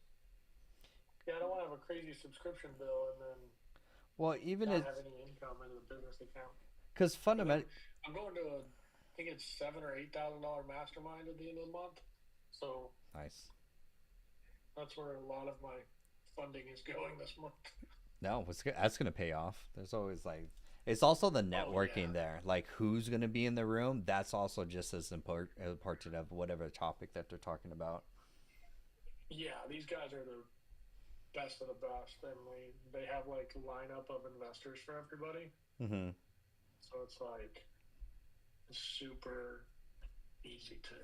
Yeah, I don't want to have a crazy subscription bill and then Well, even not if, have any income into the business account. because fundamentally, I'm going to I think it's $7,000 or $8,000 mastermind at the end of the month. So nice. that's where a lot of my funding is going this month. No, that's gonna pay off. There's always like, it's also the networking yeah. there. Like who's gonna be in the room. That's also just as important of whatever topic that they're talking about. Yeah, these guys are the best of the best, and they have like a lineup of investors for everybody. Mm-hmm. So it's like super easy to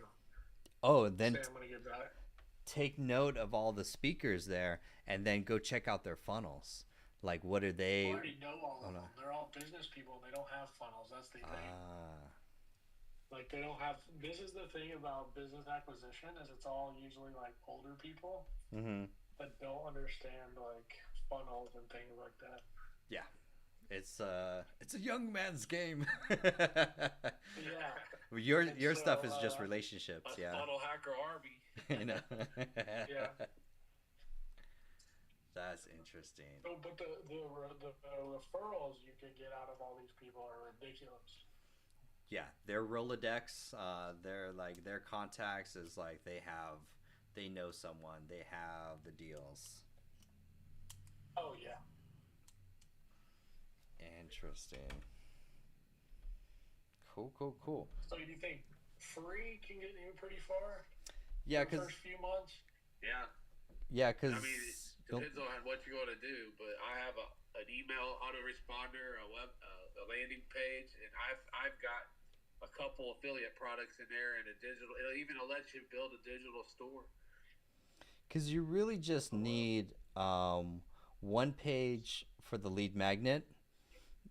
Oh, then say I'm going to give that. take note of all the speakers there, and then go check out their funnels. Like, what are I they? already know all of no. them. They're all business people, and they don't have funnels. That's the thing. Like they don't have. This is the thing about business acquisition is it's all usually like older people Mm-hmm. that don't understand like funnels and things like that. Yeah, it's a young man's game. Yeah. Your And stuff is so, just relationships. A Yeah. funnel hacker army. You know. Yeah. That's interesting. Oh, but the referrals you can get out of all these people are ridiculous. Yeah, their Rolodex, their contacts is like they know someone, they have the deals. Oh yeah. Interesting. Cool. So do you think free can get you pretty far? Yeah, For the cause first few months. yeah, cause I mean, it depends on what you're going to do, but I have an email autoresponder, a landing page, and I've got a couple affiliate products in there, and a digital. It'll even let you build a digital store. because you really just need one page for the lead magnet,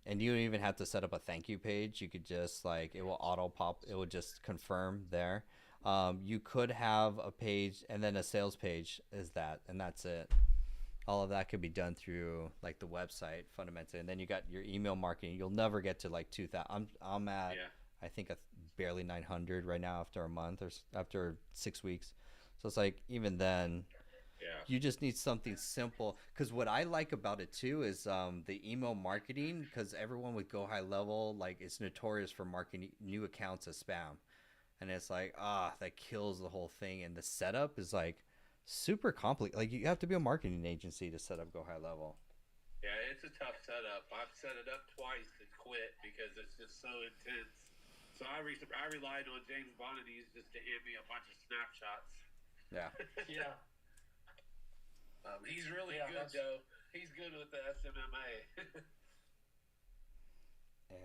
and you don't even have to set up a thank you page. You could just like it will auto pop. It will just confirm there. You could have a page and then a sales page is that, and that's it. All of that could be done through like the website fundamentally, and then you got your email marketing. You'll never get to like 2,000. I'm at I think barely 900 right now after a month or after 6 weeks. So it's like even then, you just need something simple. Because what I like about it too is the email marketing. Because everyone with Go High Level like is notorious for marketing new accounts as spam, and it's like that kills the whole thing. And the setup is like super complicated. Like you have to be a marketing agency to set up Go High Level. Yeah, it's a tough setup. I've set it up twice and quit because it's just so intense. So I relied on James Bonadies just to hand me a bunch of snapshots. Yeah. Yeah. He's really good, though. He's good with the SMMA.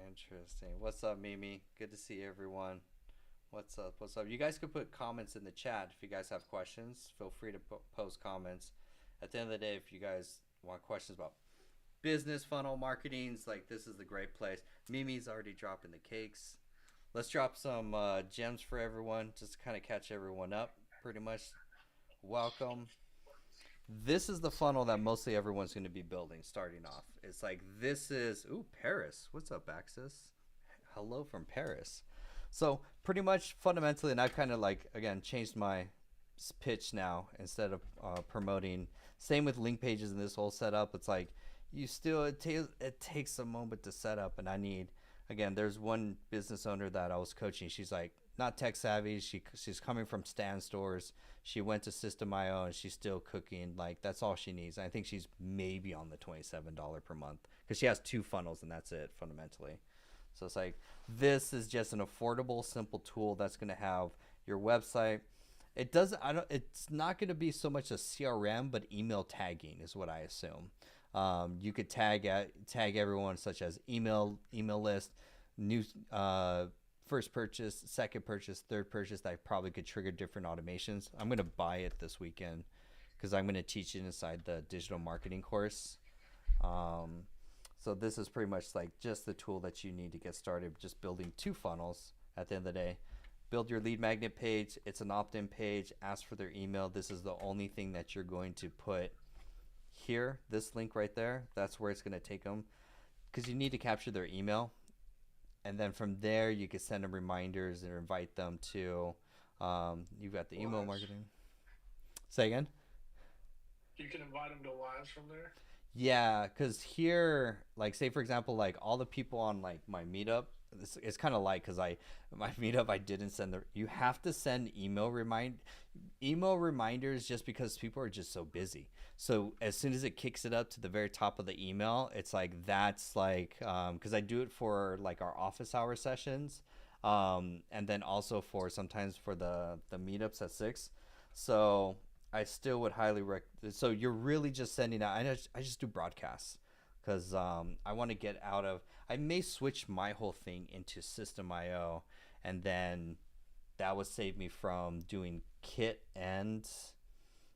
Interesting. What's up, Mimi? Good to see everyone. What's up? You guys could put comments in the chat if you guys have questions. Feel free to post comments. At the end of the day, if you guys want questions about business funnel marketing, like this is the great place. Mimi's already dropping the cakes. Let's drop some gems for everyone, just to kind of catch everyone up. Pretty much, welcome. This is the funnel that mostly everyone's going to be building starting off. It's like this is Paris. What's up, Axis? Hello from Paris. So pretty much fundamentally, and I've kind of like again changed my pitch now instead of promoting. Same with link pages and this whole setup. It's like you still it takes a moment to set up, and I need again. There's one business owner that I was coaching. She's like not tech savvy. She's coming from Stan stores. She went to System.io and she's still cooking. Like that's all she needs. And I think she's maybe on the $27 per month because she has 2 funnels and that's it fundamentally. So it's like this is just an affordable, simple tool that's going to have your website. It doesn't. It's not going to be so much a CRM, but email tagging is what I assume. You could tag everyone, such as email list, new first purchase, second purchase, third purchase. That probably could trigger different automations. I'm going to buy it this weekend because I'm going to teach it inside the digital marketing course. So this is pretty much like just the tool that you need to get started, just building 2 funnels at the end of the day. Build your lead magnet page. It's an opt-in page. Ask for their email. This is the only thing that you're going to put here. This link right there, that's where it's going to take them because you need to capture their email. And then from there, you can send them reminders and invite them to, you've got the email marketing. Say again? You can invite them to lives from there? Yeah, because here, like, say, for example, like, all the people on, like, my meetup, it's kind of like, because my meetup, I didn't send you have to send email reminders just because people are just so busy. So as soon as it kicks it up to the very top of the email, it's like, that's like, because I do it for, like, our office hour sessions, and then also sometimes for the meetups at 6. So I still would highly recommend. So you're really just sending out. I just do broadcasts because I want to get out of. I may switch my whole thing into System.io, and then that would save me from doing kit and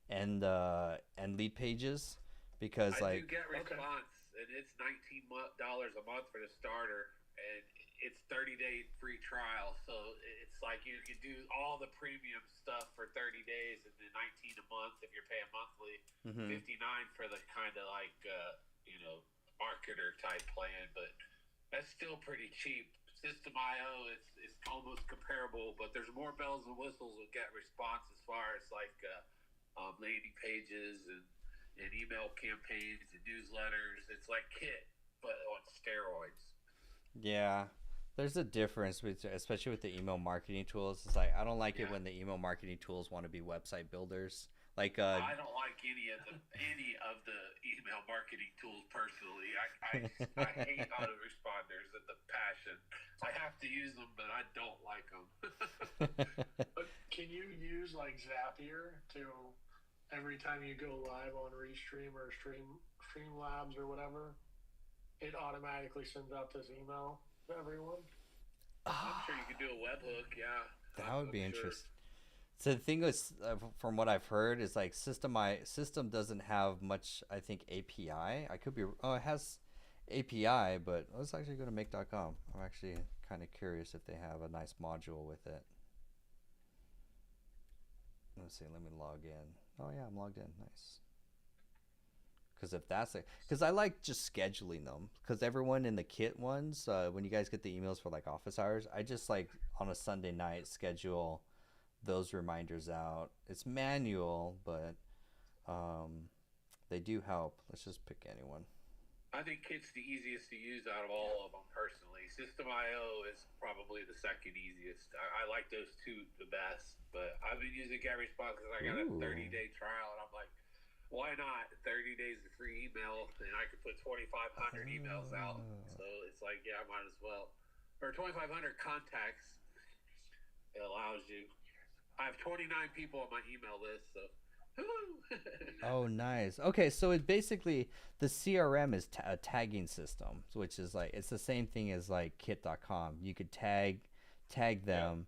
lead pages because I like do get response, and it's $19 a month for the starter, and it's 30-day free trial. So it's like you can do all the premium stuff for 30 days, and then $19 a month if you're paying monthly, $59 for the kind of like marketer type plan, but that's still pretty cheap. System.io is almost comparable, but there's more bells and whistles with get response as far as like landing pages and email campaigns and newsletters. It's like Kit, but on steroids. Yeah, there's a difference especially with the email marketing tools. It's like I don't like it when the email marketing tools want to be website builders. Like I don't like any of the email marketing tools personally. I hate autoresponders with the passion. I have to use them, but I don't like them. But can you use like Zapier to every time you go live on Restream or Streamlabs or whatever, it automatically sends out this email to everyone? I'm sure you could do a webhook, yeah. that would be I'm sure. interesting. So the thing is, from what I've heard, is like system doesn't have much. I think API. I could be. Oh, it has API, but let's actually go to make.com. I'm actually kind of curious if they have a nice module with it. Let's see. Let me log in. Oh yeah, I'm logged in. Nice. Because if that's it, because I like just scheduling them. Because everyone in the kit ones, when you guys get the emails for like office hours, I just like on a Sunday night schedule those reminders out. It's manual, but they do help. Let's just pick anyone. I think Kit's the easiest to use out of all of them personally. System.io is probably the second easiest. I like those two the best, but I've been using GetResponse because I got a 30-day trial, and I'm like, why not? 30 days of free email, and I could put 2,500 emails out. So it's like, yeah, I might as well. Or 2,500 contacts. It allows you. I have 29 people on my email list, so Oh, nice. Okay, so it basically the CRM is a tagging system, which is like it's the same thing as like kit.com. You could tag them,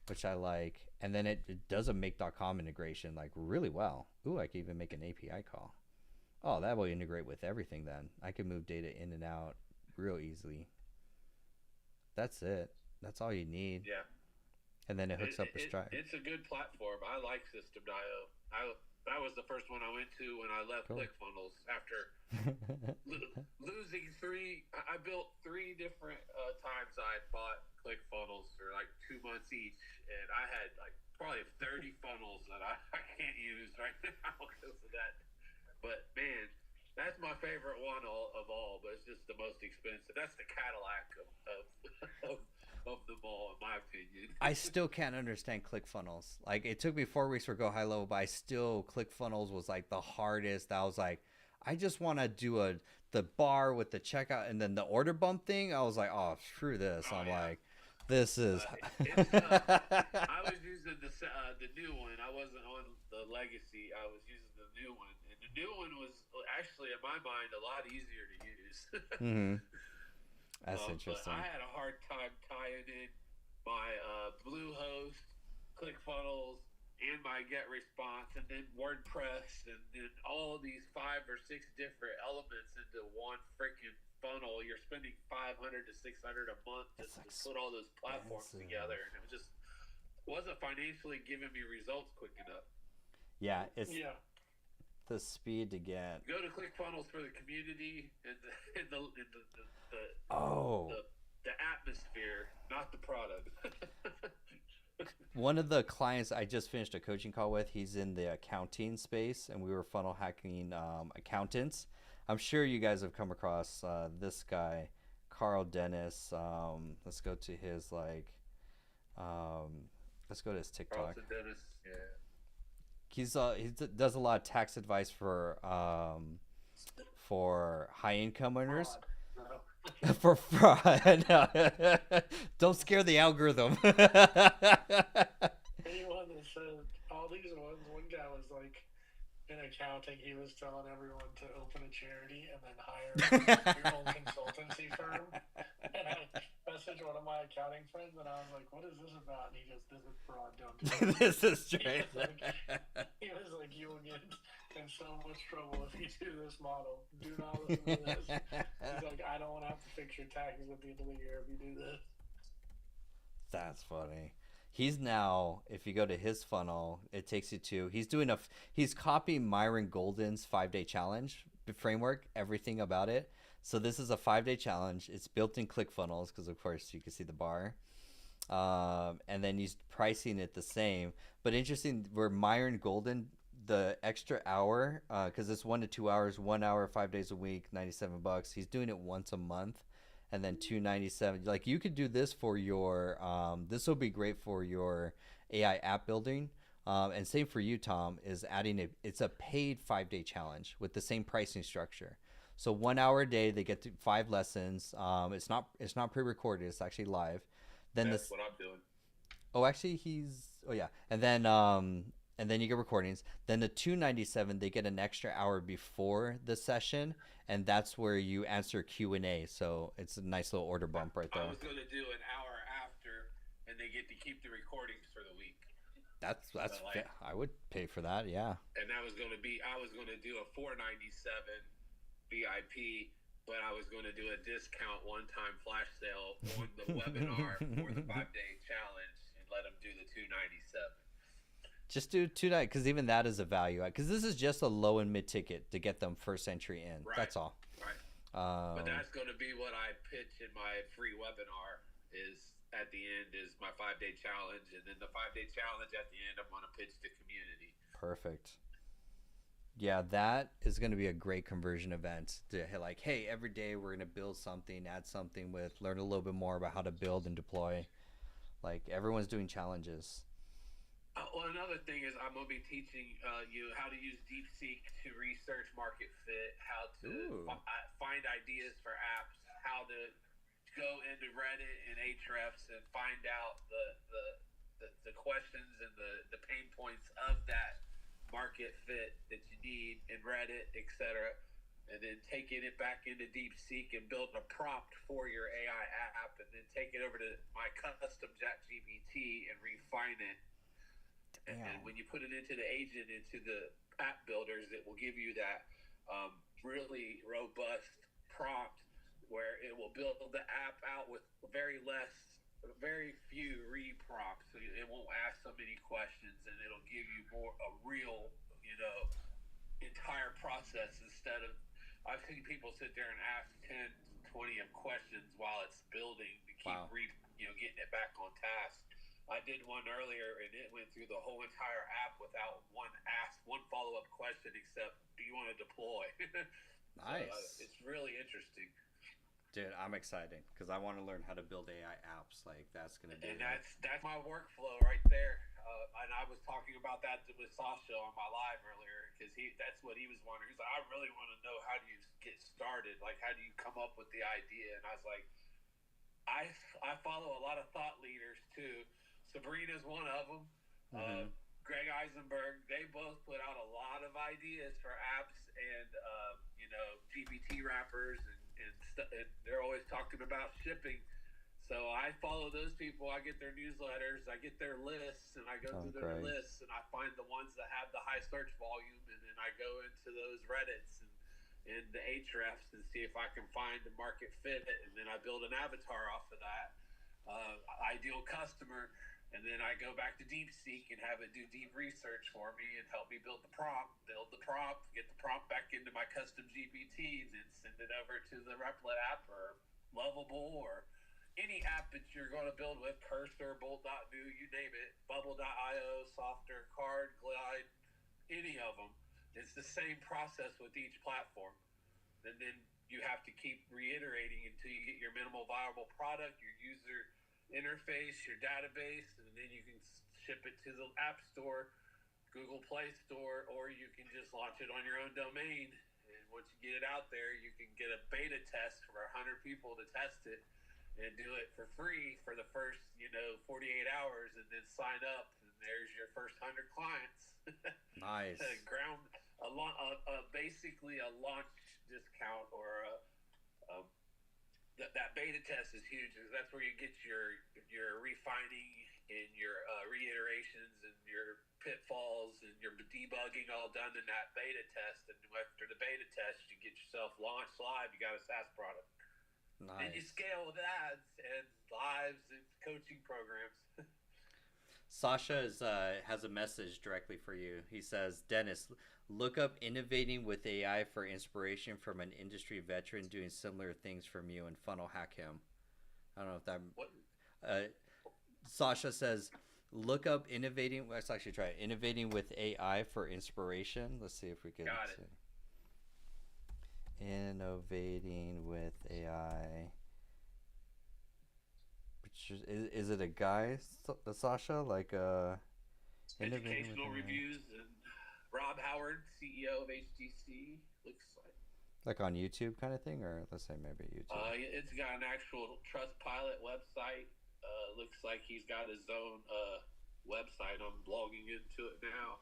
which I like, and then it does a make.com integration like really well. Ooh, I can even make an API call. Oh, that will integrate with everything then. I can move data in and out real easily. That's it. That's all you need. yeah. And then it hooks up with Stripe. It's a good platform. I like System.io. That was the first one I went to when I left ClickFunnels after losing three. I built 3 different times I bought ClickFunnels for like 2 months each, and I had like probably 30 funnels that I can't use right now because of that. But man, that's my favorite one of all. But it's just the most expensive. That's the Cadillac of them all, in my opinion. I still can't understand ClickFunnels. Like it took me 4 weeks for Go High Level, but I still ClickFunnels was like the hardest. I was like, I just want to do the bar with the checkout and then the order bump thing. I was like, oh, screw this. I'm like, this is. I was using the new one. I wasn't on the legacy. I was using the new one, and the new one was actually, in my mind, a lot easier to use. Mm-hmm. That's interesting. But I had a hard time tying in my Bluehost, ClickFunnels, and my GetResponse, and then WordPress, and then all of these 5 or 6 different elements into one freaking funnel. You're spending $500 to $600 a month to put all those platforms together, and it just wasn't financially giving me results quick enough. Yeah, it's the speed to get. Go to ClickFunnels for the community and the atmosphere, not the product. One of the clients I just finished a coaching call with, he's in the accounting space, and we were funnel hacking accountants. I'm sure you guys have come across this guy, Carl Dennis. Let's go to his let's go to his TikTok. Carlton Dennis, yeah. He does a lot of tax advice for high income earners. For fraud. Don't scare the algorithm. Anyone that said all these ones, one guy was like in accounting, he was telling everyone to open a charity and then hire your own consultancy firm. And I messaged one of my accounting friends and I was like, what is this about? And he goes, this is fraud, don't do it. This is straight. He was like, you will get in so much trouble if you do this model. Do not listen to this. He's like, I don't want to have to fix your taxes at the end of the year if you do this. That's funny. He's now, if you go to his funnel, it takes you to, he's copying Myron Golden's 5-day challenge framework, everything about it. So this is a 5-day challenge. It's built in ClickFunnels because of course you can see the bar. And then he's pricing it the same. But interesting, where Myron Golden, the extra hour, because it's 1 to 2 hours, 1 hour, 5 days a week, $97. He's doing it once a month. And then $297. Like you could do this for your. This will be great for your AI app building. And same for you, Tom, is it's a paid 5-day challenge with the same pricing structure. So 1 hour a day, they get to 5 lessons. It's not pre-recorded. It's actually live. Then That's what I'm doing. Oh, actually, yeah. And then you get recordings. Then the 297, they get an extra hour before the session, and that's where you answer Q&A. So it's a nice little order bump right there. I was going to do an hour after, and they get to keep the recordings for the week. That's I would pay for that, yeah. And I was going to do a $497 VIP, but I was going to do a discount one-time flash sale on the webinar for the 5-day challenge and let them do the $297. Just do 2 nights, because even that is a value. Because this is just a low and mid ticket to get them first entry in. Right. That's all. Right. But that's going to be what I pitch in my free webinar. Is at the end is my 5-day challenge, and then the 5-day challenge at the end, I'm going to pitch the community. Perfect. Yeah, that is going to be a great conversion event to hit, like, hey, every day we're going to build something, add something learn a little bit more about how to build and deploy. Like, everyone's doing challenges. Well, another thing is I'm going to be teaching you how to use DeepSeek to research market fit, how to find ideas for apps, how to go into Reddit and Ahrefs and find out the questions and the pain points of that market fit that you need in Reddit, etc., and then taking it back into DeepSeek and building a prompt for your AI app, and then take it over to my custom ChatGPT and refine it. And then when you put it into the agent, into the app builders, it will give you that really robust prompt where it will build the app out with very few re-prompts. So it won't ask so many questions, and it'll give you a real, entire process instead of, I've seen people sit there and ask 10, 20 of questions while it's building to keep getting it back on task. I did one earlier, and it went through the whole entire app without one follow-up question except, do you want to deploy? Nice. So, it's really interesting. Dude, I'm excited because I want to learn how to build AI apps. Like, that's going to be... And that's my workflow right there. And I was talking about that with Sasha on my live earlier because that's what he was wondering. He's like, I really want to know, how do you get started? Like, how do you come up with the idea? And I was like, I follow a lot of thought leaders too. Sabrina's one of them. Greg Eisenberg. They both put out a lot of ideas for apps and GPT wrappers and they're always talking about shipping. So I follow those people. I get their newsletters. I get their lists, and I go through their lists, and I find the ones that have the high search volume, and then I go into those Reddits and the Ahrefs and see if I can find a market fit, and then I build an avatar off of that ideal customer, and then I go back to DeepSeek and have it do deep research for me and help me build the prompt, get the prompt back into my custom GPT, then send it over to the Replit app or Lovable or any app that you're going to build with, Cursor, Bolt.new, you name it, Bubble.io, Softer, Card, Glide, any of them. It's the same process with each platform. And then you have to keep reiterating until you get your minimal viable product, your user interface, your database, and then you can ship it to the App Store, Google Play Store, or you can just launch it on your own domain. And once you get it out there, you can get a beta test for 100 people to test it and do it for free for the first 48 hours, and then sign up, and there's your first 100 clients. Nice. Basically a launch discount, or that beta test is huge because that's where you get your refining and your reiterations and your pitfalls and your debugging all done in that beta test. And after the beta test, you get yourself launched live. You got a SaaS product. Nice. Then you scale with ads and lives and coaching programs. Sasha has a message directly for you. He says, Dennis, look up Innovating with AI for inspiration from an industry veteran doing similar things from you, and funnel hack him. I don't know if that... What? Sasha says, look up Innovating... Let's actually try it. Innovating with AI for inspiration. Let's see if we can... Got it. Innovating with AI. Is it a guy, Sasha? Like Innovating educational with AI. reviews, and Rob Howard, CEO of HTC, looks like. Like on YouTube kind of thing, or let's say maybe YouTube. It's got an actual Trustpilot website. Looks like he's got his own website. I'm logging into it now.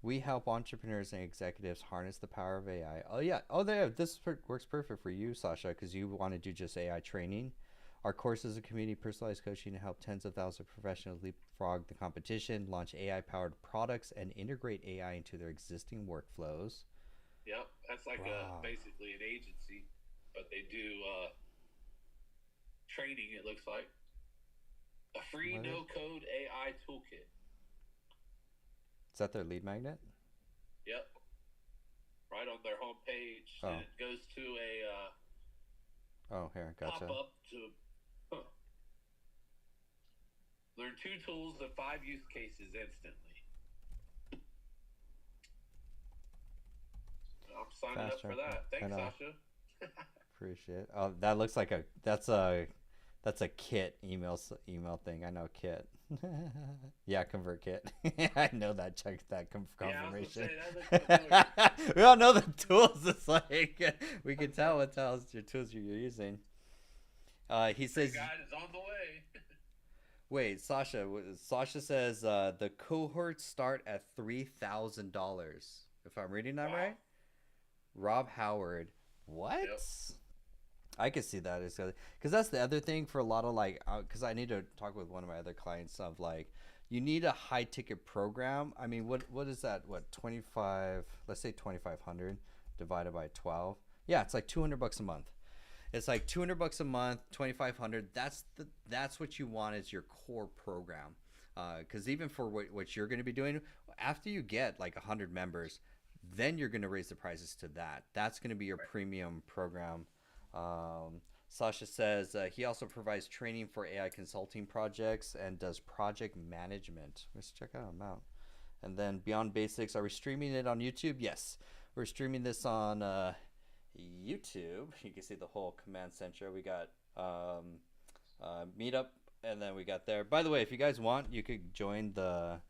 We help entrepreneurs and executives harness the power of AI. Oh yeah. Oh, there. This works perfect for you, Sasha, because you want to do just AI training. Our course is a community personalized coaching to help tens of thousands of professionals leapfrog the competition, launch AI-powered products, and integrate AI into their existing workflows. Yep, that's like Wow. basically an agency, but they do training. It looks like a free What is- no-code AI toolkit. Is that their lead magnet? Yep, right on their homepage, Oh. and it goes to a Oh, here, gotcha. pop-up to learn 2 tools and 5 use cases instantly. I'm signing Fast up for track. that. I Thanks, know. Sasha. Appreciate it. Oh, that looks like that's a Kit email thing. I know Kit. Yeah, ConvertKit. I know that. Check that confirmation. Yeah, I was gonna say, that looks familiar. We all know the tools. It's like we can tell what your tools you're using. He says, God is on the way. "Wait, Sasha. Sasha says the cohorts start at $3,000. If I'm reading that Wow. right." Rob Howard. What? Yep. I could see that because that's the other thing for a lot of because I need to talk with one of my other clients of like you need a high ticket program. I mean, what is that? What 25? Let's say 2,500 divided by 12. Yeah, it's like $200 a month. It's like $200 a month, 2,500. That's what you want as your core program. Because even for what you're going to be doing after you get like 100 members, then you're going to raise the prices to that. That's going to be your premium program. Sasha says he also provides training for AI consulting projects and does project management. Let's check him out. And then Beyond Basics, are we streaming it on YouTube? Yes, we're streaming this on YouTube. You can see the whole command center. We got Meetup, and then we got there. By the way, if you guys want, you could join the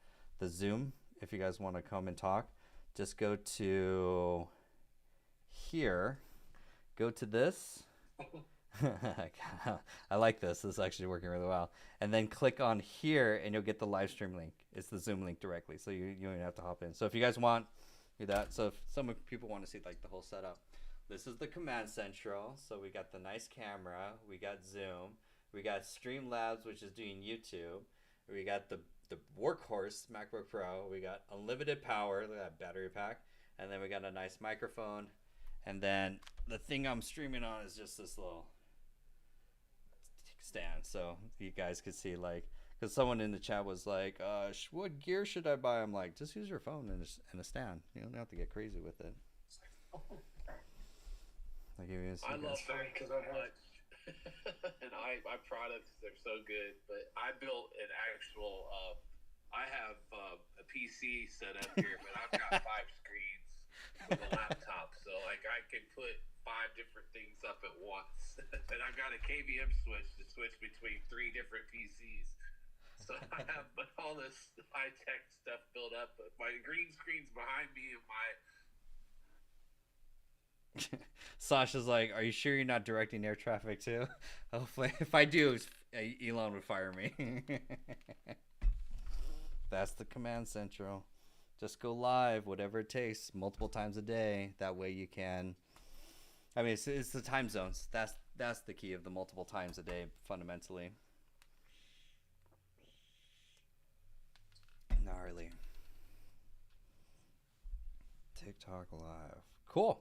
Zoom if you guys want to come and talk. Just go to here, go to this. I like this. This is actually working really well. And then click on here and you'll get the live stream link. It's the Zoom link directly. So you don't even have to hop in. So if you guys want, do that. So if some people want to see like the whole setup, this is the command central. So we got the nice camera. We got Zoom. We got Streamlabs, which is doing YouTube. We got the workhorse MacBook Pro. We got unlimited power. Look at that battery pack. And then we got a nice microphone. And then the thing I'm streaming on is just this little stand. So you guys could see like, because someone in the chat was like, what gear should I buy? I'm like, just use your phone and a stand. You don't have to get crazy with it. I'll give you I love funny them 'cause so I have- much. And my products, they're so good. But I built an actual, I have a PC set up here, but I've got 5 screens with a laptop. So, like, I can put 5 different things up at once. And I've got a KVM switch to switch between 3 different PCs. So I have all this high-tech stuff built up. But my green screen's behind me and my... Sasha's like, are you sure you're not directing air traffic too? Hopefully, if I do, Elon would fire me. That's the command central. Just go live, whatever it takes, multiple times a day. That way you can. I mean, it's the time zones. That's the key of the multiple times a day, fundamentally. Gnarly. TikTok live. Cool.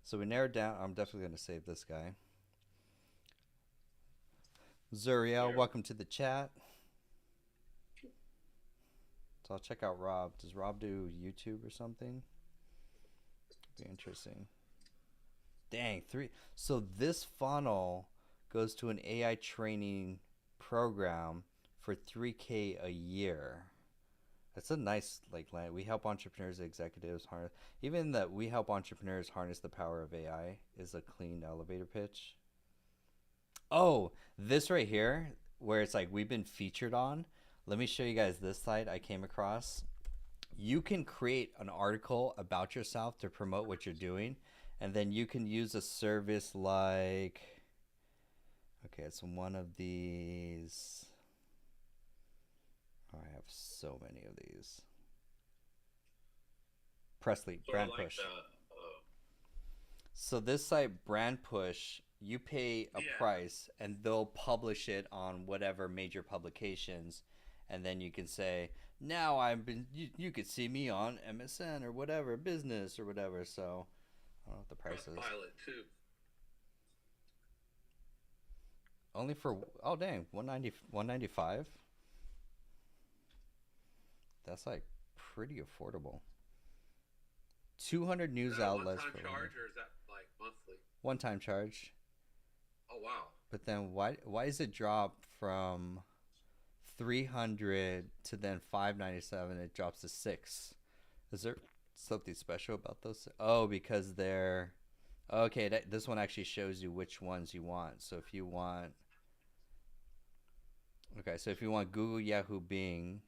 So we narrowed down. I'm definitely going to save this guy. Zuriel, Sure. welcome to the chat. So I'll check out Rob. Does Rob do YouTube or something? Be interesting. Dang, 3. So this funnel goes to an AI training program for $3K a year. That's a nice line. We help entrepreneurs and executives harness. Even that we help entrepreneurs harness the power of AI is a clean elevator pitch. Oh, this right here, where it's like we've been featured on. Let me show you guys this site I came across. you can create an article about yourself to promote what you're doing, and then you can use a service like, okay, it's one of these. Oh, I have so many of these. Presley, So Brand like Push. the, So this site, Brand Push, you pay a Yeah. price and they'll publish it on whatever major publications, and then you can say, now you could see me on MSN or whatever, business or whatever. So I don't know what the price is. Pilot too. Only for, oh dang, 195. That's like pretty affordable. 200 news Is that a outlets one-time for charge, or is that like monthly? one-time charge. Oh wow. But then why does it drop from 300 to then 597? It drops to 6. Is there something special about those? Oh, because they're okay. This one actually shows you which ones you want. So if you want, okay, so if you want Google, Yahoo, Bing,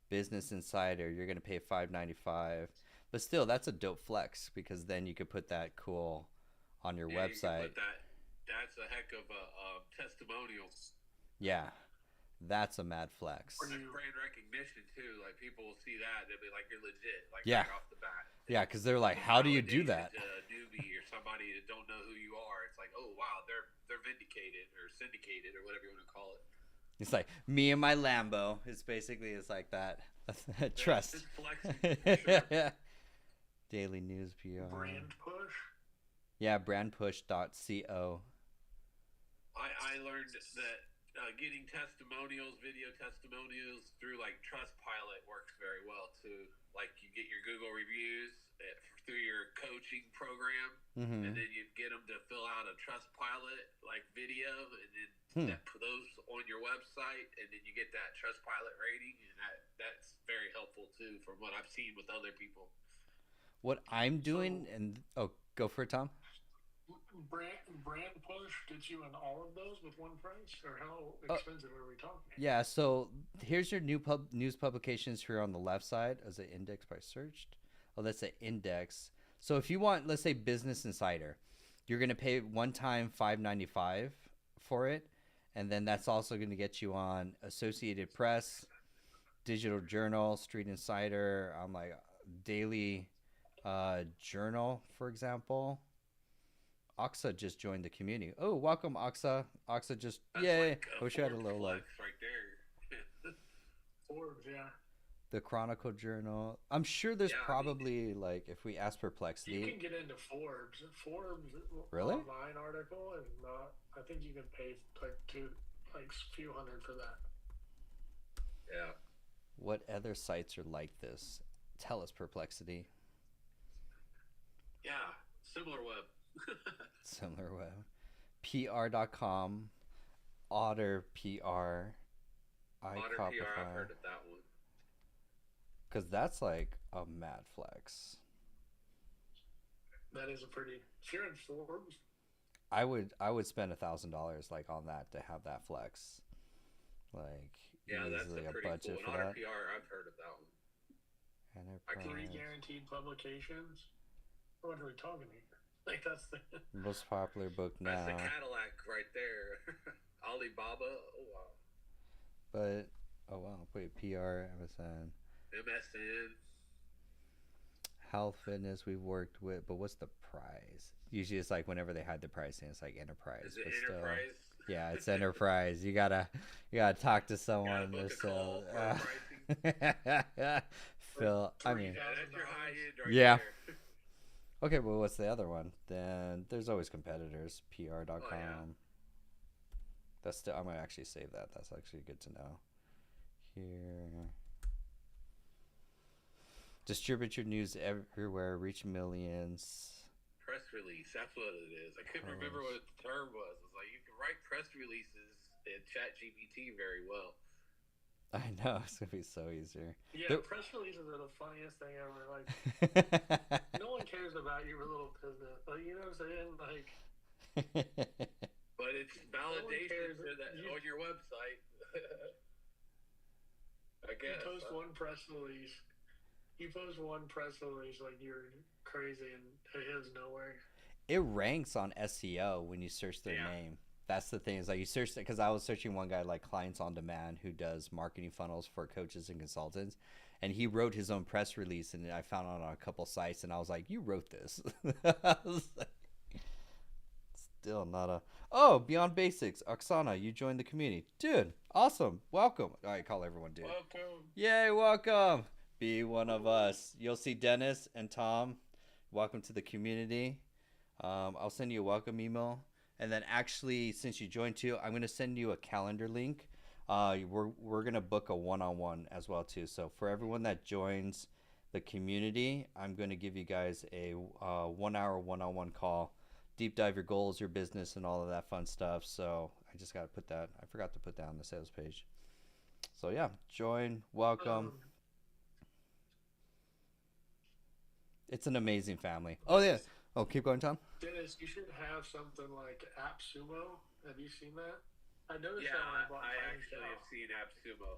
Business Insider, you're gonna pay $5.95. But still, that's a dope flex because then you could put that cool on your Yeah, you can website. put that's a heck of a testimonial. Yeah, that's a mad flex. That's brand recognition too. Like people will see that, they'll be like, "You're legit." Like Yeah. right off the bat. Yeah, because they're like, how do you do that? Nowadays, a newbie or somebody that don't know who you are, it's like, oh wow, they're vindicated or syndicated or whatever you want to call it. It's like me and my Lambo. It's like that. Trust. It's flexing, for sure. Daily News PR. Brand Push. Yeah, brandpush.co. I learned that getting testimonials, video testimonials through like Trustpilot works very well too. Like you get your Google reviews through your coaching program, and then you get them to fill out a Trustpilot like video, and then put those on your website, and then you get that Trustpilot rating, and that's very helpful too from what I've seen with other people. What I'm doing, go for it, Tom. Brand Push gets you in all of those with one price, or how expensive are we talking? Yeah, so here's your news publications here on the left side as an index by searched. Oh, that's an index. So if you want, let's say Business Insider, you're going to pay one time $5.95 for it, and then that's also going to get you on Associated Press, Digital Journal, Street Insider, on like Daily Journal, for example. Oxa just joined the community. Oh, welcome, Oxa. Oxa just, That's yay. like I wish I had a little like right there. Forbes, yeah. the Chronicle Journal. I'm sure there's Yeah, probably like, if we ask You Perplexity. can get into Forbes. Forbes Really? online article, and I think you can pay like few hundred for that. Yeah. What other sites are like this? Tell us, Perplexity. Yeah. Similar web. Similar web. PR.com, Otter PR, Modern PR, I've iCopify. heard of that one. Because that's like a mad flex. That is a pretty. If you're in Forbes, I would spend $1,000 like on that to have that flex. Like Yeah, that's easily a a pretty budget cool. for An that. RPR, I've heard of that one. three Enterprise. guaranteed publications. What are we talking here? Like that's the. Most popular book That's the now. Cadillac right there. Alibaba. Oh wow. But oh wow, wait, PR, MSN. MSN. Health Fitness we've worked with, but what's the price? Usually it's like whenever they hide the pricing, it's like Enterprise. Is it but Enterprise? Still, yeah, it's Enterprise. You gotta talk to someone. Gotta book a So, call for pricing. Phil, I mean, Yeah, that's your high end right Yeah. there. okay, well, what's the other one? Then there's always competitors. PR.com. Oh, yeah. That's still. I'm gonna actually save that. That's actually good to know. Here. Distribute your news everywhere. Reach millions. Press release. That's what it is. I couldn't remember what the term was. It's like you can write press releases in ChatGPT very well. I know it's gonna be so easier. Yeah, press releases are the funniest thing ever. Like, no one cares about your little business. Like, you know what I'm saying? Like, But it's validation cares. for that on your website. I you guess. post one press release, You post one press release like you're crazy and it hits nowhere. It ranks on SEO when you search their name. That's the thing, is like you search, because I was searching one guy like Clients on Demand who does marketing funnels for coaches and consultants, and he wrote his own press release, and I found it on a couple sites, and I was like, you wrote this. I was like, still not a... Oh, Beyond Basics, Oksana, you joined the community. Dude, awesome. Welcome. All right, call everyone dude. Welcome. Yay, welcome. Be one of us. You'll see Dennis and Tom. Welcome to the community. I'll send you a welcome email. And then actually, since you joined too, I'm going to send you a calendar link. We're going to book a one-on-one as well too. So for everyone that joins the community, I'm going to give you guys a 1 hour one-on-one call. Deep dive your goals, your business, and all of that fun stuff. So I just got to put that. I forgot to put that on the sales page. So yeah, join, welcome. It's an amazing family. Oh yeah. Oh, keep going, Tom. Dennis, you should have something like AppSumo. Have you seen that? I noticed Yeah, that when I bought I Tiny actually Cow. have seen AppSumo.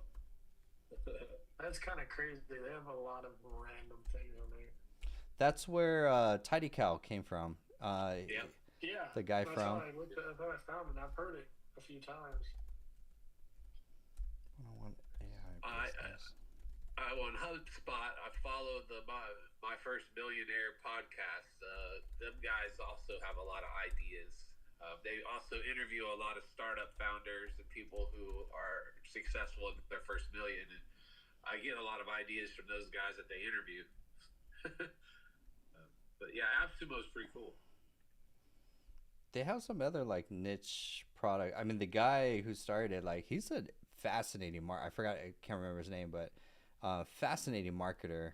That's kind of crazy. They have a lot of random things on there. That's where Tidy Cow came from. Yep. Yeah. The guy that's from... how I looked at it. I thought I found it. I've heard it a few times. On HubSpot, I follow my first millionaire podcast. Them guys also have a lot of ideas. They also interview a lot of startup founders and people who are successful in their first million. And I get a lot of ideas from those guys that they interview. But yeah, AppSumo is pretty cool. They have some other like niche product. I mean, the guy who started it, like, he's a fascinating I can't remember his name, but fascinating marketer.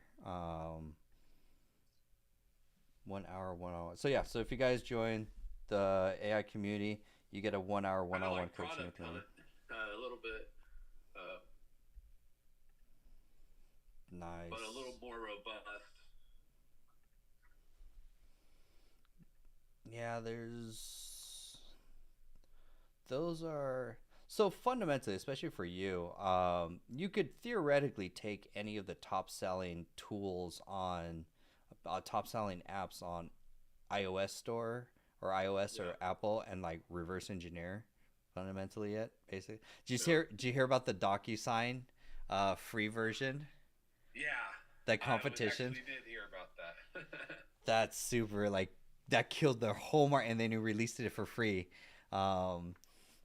1 hour one-on-one. So yeah, so if you guys join the AI community, you get a 1 hour one-on-one coaching with me. A little bit, Nice. but a little more robust. Yeah, those are... So fundamentally, especially for you, you could theoretically take any of the top-selling tools on, top-selling apps on iOS store or iOS or Apple, and like reverse engineer fundamentally it, basically. Did you hear about the DocuSign free version? Yeah. That competition? I actually did hear about that. That's super, like, that killed their whole market, and then he released it for free.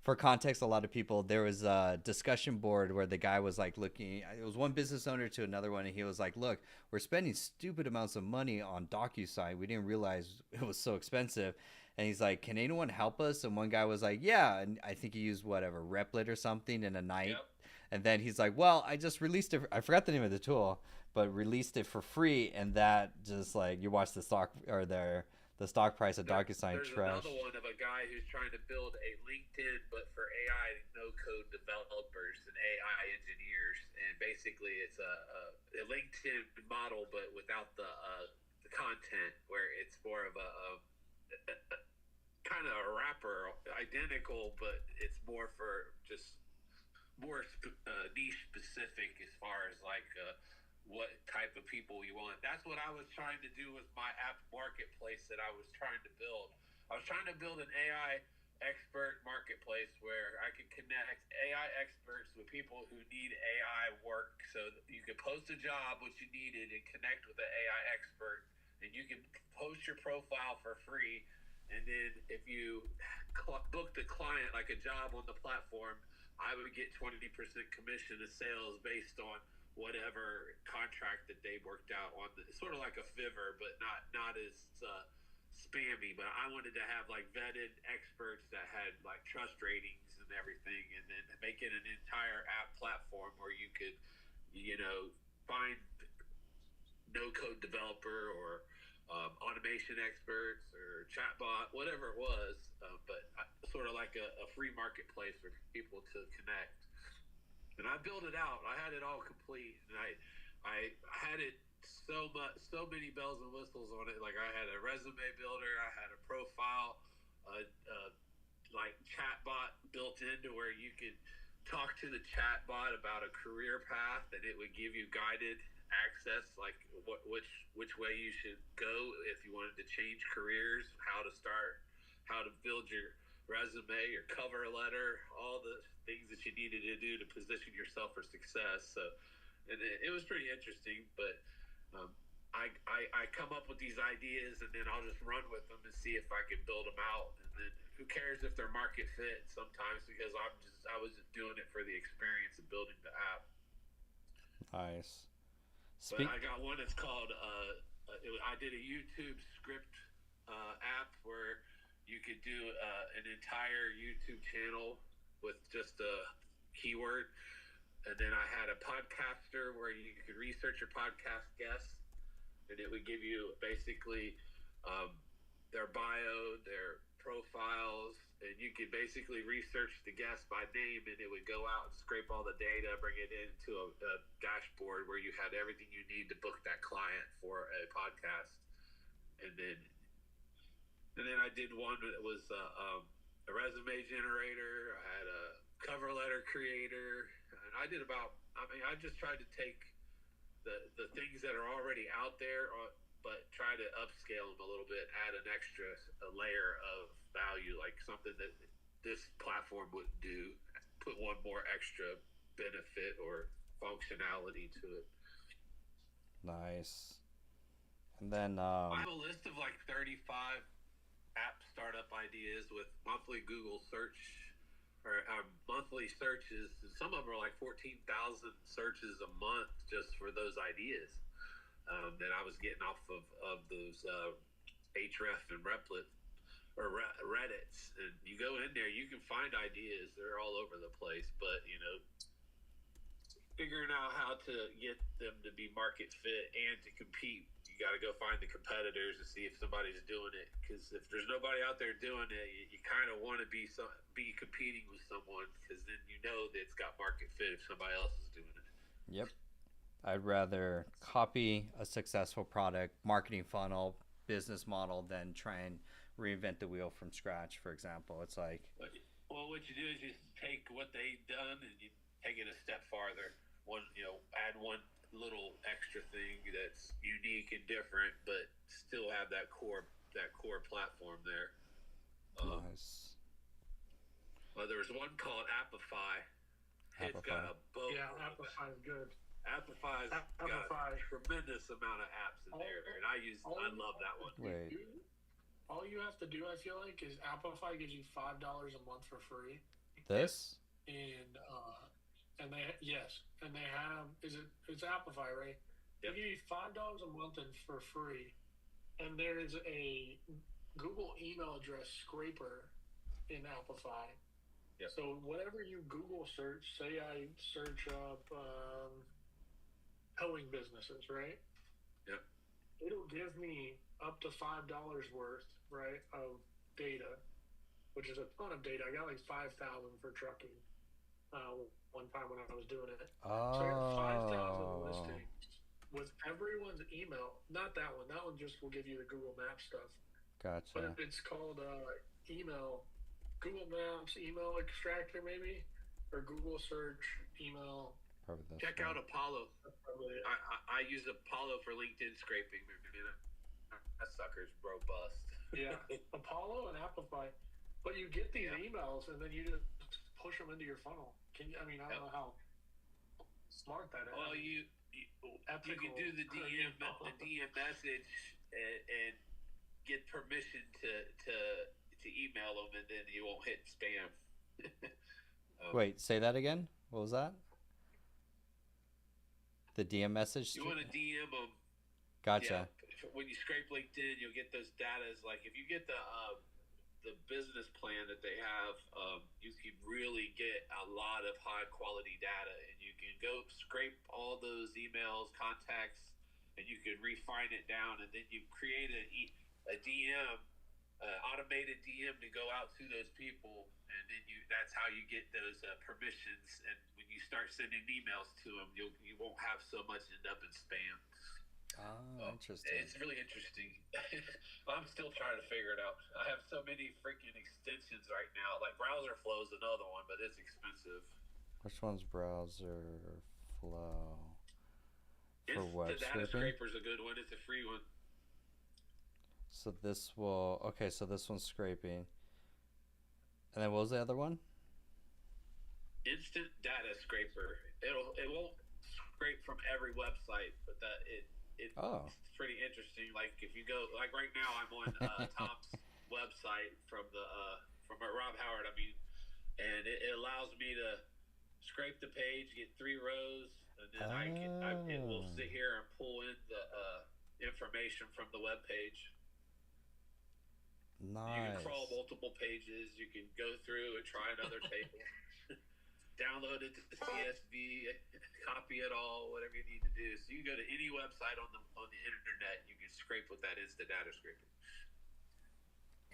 For context, a lot of people, there was a discussion board where the guy was like looking, it was one business owner to another one, and he was like, look, we're spending stupid amounts of money on DocuSign. We didn't realize it was so expensive. And he's like, can anyone help us? And one guy was like, yeah. And I think he used whatever, Replit or something in a night. Yep. And then he's like, well, I just released it. I forgot the name of the tool, but released it for free. And that just like, you watch the stock or the stock price of DocuSign There's trash. another one of a guy who's trying to build a LinkedIn, but for AI no-code developers and AI engineers. And basically, it's a LinkedIn model, but without the content, where it's more of a kind of a wrapper, identical, but it's more for just more niche specific as far as like what type of people you want. That's what I was trying to do with my app marketplace that I was trying to build. I was trying to build an AI expert marketplace where I could connect AI experts with people who need AI work, so that you could post a job, what you needed, and connect with an AI expert, and you can post your profile for free. And then if you booked a client, like a job on the platform, I would get 20% commission of sales based on whatever contract that they worked out on. Sort of like a Fiverr, but not as spammy. But I wanted to have like vetted experts that had like trust ratings and everything, and then make it an entire app platform where you could, find no-code developer or automation experts or chatbot, whatever it was, but sort of like a free marketplace for people to connect. And I built it out. I had it all complete, and I had it so many bells and whistles on it. Like I had a resume builder, I had a profile, like chatbot built into where you could talk to the chatbot about a career path, and it would give you guided access, like which way you should go if you wanted to change careers, how to start, how to build your resume, your cover letter, all the things that you needed to do to position yourself for success. So, and it was pretty interesting, but I come up with these ideas and then I'll just run with them and see if I can build them out. And then who cares if they're market fit sometimes, because I was just doing it for the experience of building the app. Nice. But I got one that's called I did a YouTube script app where you could do an entire YouTube channel with just a keyword. And then I had a podcaster where you could research your podcast guests, and it would give you basically their bio, their profiles, and you could basically research the guest by name, and it would go out and scrape all the data, bring it into a dashboard where you had everything you need to book that client for a podcast. And then I did one that was a resume generator. I had a cover letter creator, and I just tried to take the things that are already out there, but try to upscale them a little bit, add an extra layer of value, like something that this platform wouldn't do, put one more extra benefit or functionality to it. Nice. And then I have a list of like 35 app startup ideas with monthly Google search or monthly searches. Some of them are like 14,000 searches a month just for those ideas that I was getting off of those Href and Replit or Reddits. And you go in there, you can find ideas. They're all over the place, but figuring out how to get them to be market fit and to compete, you got to go find the competitors and see if somebody's doing it. Because if there's nobody out there doing it, you kind of want to be competing with someone, because then you know that it's got market fit if somebody else is doing it. Yep. I'd rather copy a successful product, marketing funnel, business model than try and reinvent the wheel from scratch, for example. It's like... Well, what you do is you take what they've done and you take it a step farther. Add one little extra thing that's unique and different, but still have that core platform there. Nice. There was one called Appify. It's got a boat. Yeah, Appify is good. Appify's got a tremendous amount of apps in there, and I love that one. Wait. All you have to do, I feel like, is Appify gives you $5 a month for free. This? And they have it's Appify, right? Yep. They give you $5 a month and for free, and there is a Google email address scraper in Appify. Yep. So whatever you Google search, say I search up towing businesses, right? Yep. It'll give me up to $5 worth, right, of data, which is a ton of data. I got like 5,000 for trucking one time when I was doing it. Oh. So I got 5,000 listings with everyone's email. Not that one. That one just will give you the Google Maps stuff. Gotcha. But it's called Google Maps email extractor, maybe, or Google search email. Probably this Check one. out Apollo. I use Apollo for LinkedIn scraping. That sucker's robust. Yeah, Apollo and Appify. But you get these emails, and then you just push them into your funnel. I don't know how smart that is. Well, you can do the DM message and get permission to email them, and then you won't hit spam. Wait, say that again? What was that? The DM message? You want to DM them. Gotcha. Yeah, when you scrape LinkedIn, you'll get those data. Like if you get the business plan that they have, you can really get a lot of high quality data, and you can go scrape all those emails, contacts, and you can refine it down, and then you create a DM, automated DM to go out to those people, and then that's how you get those permissions. And when you start sending emails to them, you won't have so much end up in spam. Oh, interesting. It's really interesting. I'm still trying to figure it out. I have so many freaking extensions right now. Like Browser Flow is another one, but it's expensive. Which one's Browser Flow? For It's, web the data scraping? scraper's a good one. It's a free one. So this will, okay, so this one's scraping. And then what was the other one? Instant data scraper. It won't scrape from every website, but it's Oh. pretty interesting. Like if you go, like right now, I'm on Tom's website from Rob Howard. I mean, and it allows me to scrape the page, get 3 rows, and then it will sit here and pull in the information from the web page. Nice. You can crawl multiple pages. You can go through and try another table. Download it to the CSV, copy it all, whatever you need to do. So you can go to any website on the internet. You can scrape with that instant data scraper.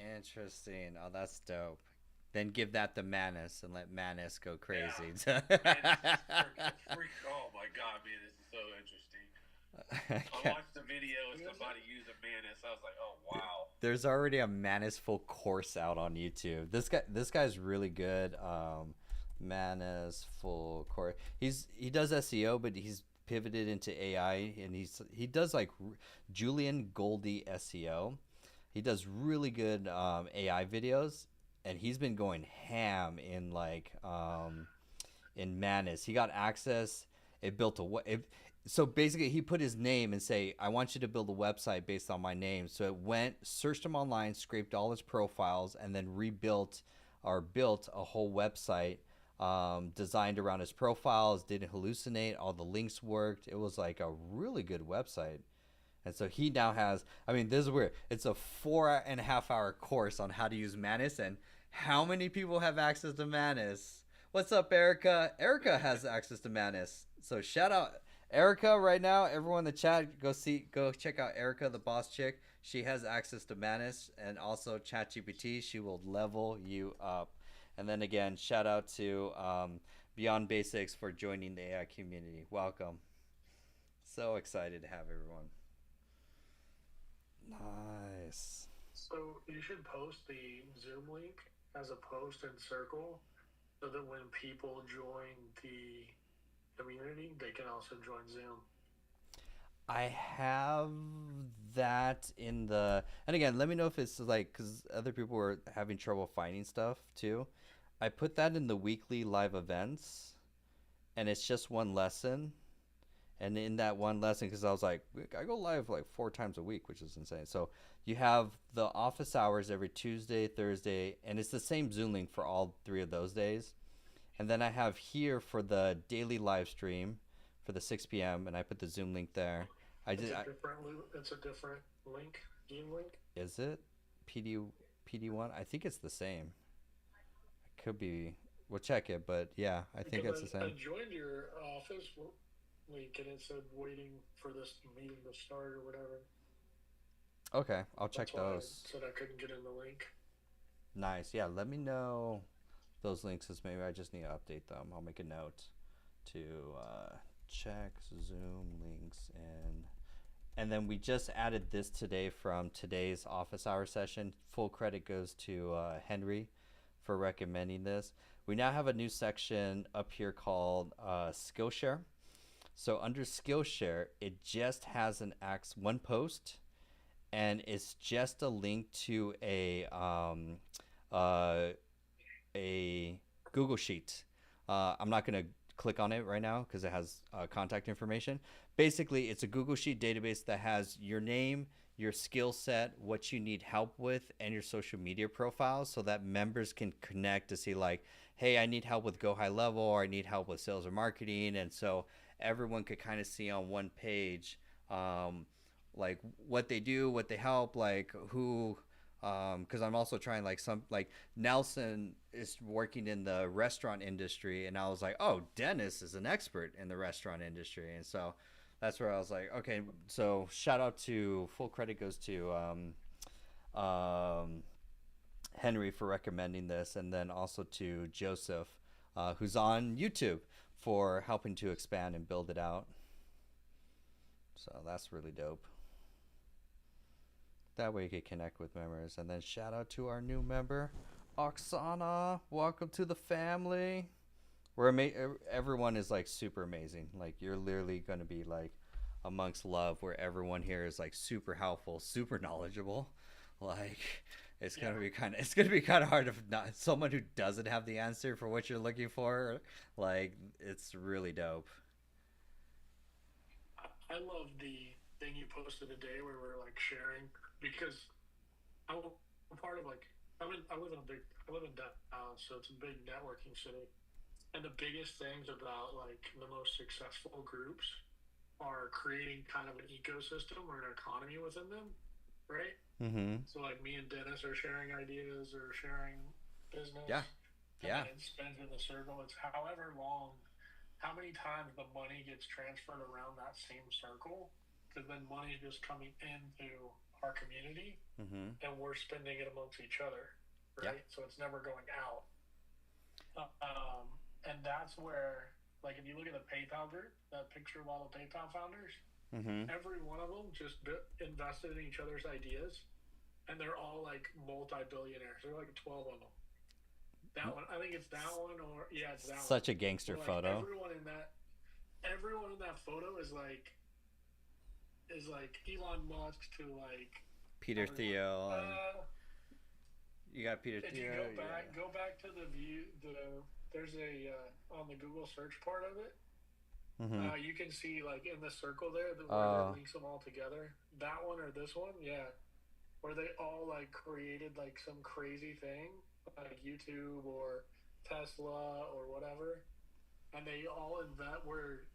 Interesting. Oh, that's dope. Then give that to Manus and let Manus go crazy. Man, this is oh my god, man, this is so interesting. I watched the video of somebody use a Manus. I was like, oh wow. There's already a Manus full course out on YouTube. This guy's really good. Manus full course. He does SEO, but he's pivoted into AI, and he does like Julian Goldie SEO. He does really good AI videos, and he's been going ham in like in Manus. He got access. It built so basically he put his name and say, I want you to build a website based on my name. So it went, searched him online, scraped all his profiles, and then built a whole website designed around his profiles, didn't hallucinate, all the links worked. It was like a really good website. And so he now has, I mean, this is weird. It's a 4.5-hour course on how to use Manus, and how many people have access to Manus? What's up, Erica? Erica has access to Manus. So shout out Erica right now. Everyone in the chat, go check out Erica, the boss chick. She has access to Manus and also ChatGPT. She will level you up. And then again, shout out to Beyond Basics for joining the AI community. Welcome. So excited to have everyone. Nice. So you should post the Zoom link as a post in Circle, so that when people join the community, they can also join Zoom. I have that in the, and again, let me know if it's like, because other people were having trouble finding stuff too. I put that in the weekly live events, and it's just one lesson. And in that one lesson, because I was like, I go live like 4 times a week, which is insane. So you have the office hours every Tuesday, Thursday, and it's the same Zoom link for all 3 of those days. And then I have here for the daily live stream for the 6 p.m. and I put the Zoom link there. It's a different link, Zoom link. Is it PD1? I think it's the same. It could be. We'll check it, but yeah, I think it's the same. I joined your office link and it said waiting for this meeting to start or whatever. Okay, I'll check That's why those. I said I couldn't get in the link. Nice. Yeah, let me know those links, as maybe I just need to update them. I'll make a note to check Zoom links and then we just added this today from today's office hour session. Full credit goes to Henry for recommending this. We now have a new section up here called Skillshare. So under Skillshare, it just has one post, and it's just a link to a Google Sheet. I'm not going to click on it right now because it has contact information. Basically, it's a Google Sheet database that has your name, your skill set, what you need help with, and your social media profiles, so that members can connect to see like, hey, I need help with Go High Level, or I need help with sales or marketing. And so everyone could kind of see on one page like what they do, what they help, like who, because I'm also trying like Nelson is working in the restaurant industry, and I was like, oh, Dennis is an expert in the restaurant industry. And so that's where I was like, okay, so shout out to, full credit goes to Henry for recommending this, and then also to Joseph, who's on YouTube, for helping to expand and build it out. So that's really dope. That way you can connect with members. And then shout out to our new member, Oksana. Welcome to the family. Everyone is like super amazing. Like, you're literally going to be like amongst love, where everyone here is like super helpful, super knowledgeable. Like it's gonna be kind of hard if not someone who doesn't have the answer for what you're looking for. Like it's really dope. I love the thing you posted today where we're like sharing, because I'm part of like I live in Dallas, so it's a big networking city, and the biggest things about like the most successful groups are creating kind of an ecosystem or an economy within them, right? Mm-hmm. So like me and Dennis are sharing ideas or sharing business. Yeah. Yeah. And it spins in the circle. It's however long, how many times the money gets transferred around that same circle, because then money is just coming into our community, and we're spending it amongst each other, right? So it's never going out. And that's where, like, if you look at the PayPal group, that picture of all the PayPal founders, every one of them just invested in each other's ideas, and they're all like multi-billionaires. There are like 12 of them. That one, I think it's that one, or yeah, it's that Such one. a gangster like, photo. Everyone in that photo is like Elon Musk to like Peter Thiel. You got Peter if Thiel. you go back to the view. There's a on the Google search part of it. You can see like in the circle there where it links them all together. That one or this one, yeah, where they all like created like some crazy thing like YouTube or Tesla or whatever, and they all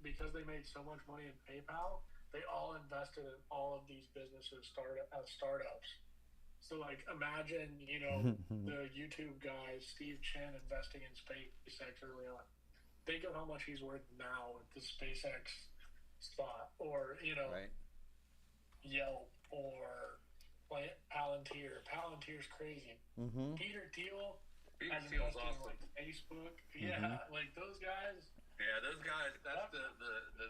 because they made so much money in PayPal, they all invested in all of these businesses startups. So like imagine, the YouTube guy Steve Chen investing in SpaceX early on. Think of how much he's worth now with the SpaceX spot, or right. Yelp or Palantir. Palantir's crazy. Peter Thiel has invested in like Facebook. Yeah, like those guys. Yeah, those guys. That's the 19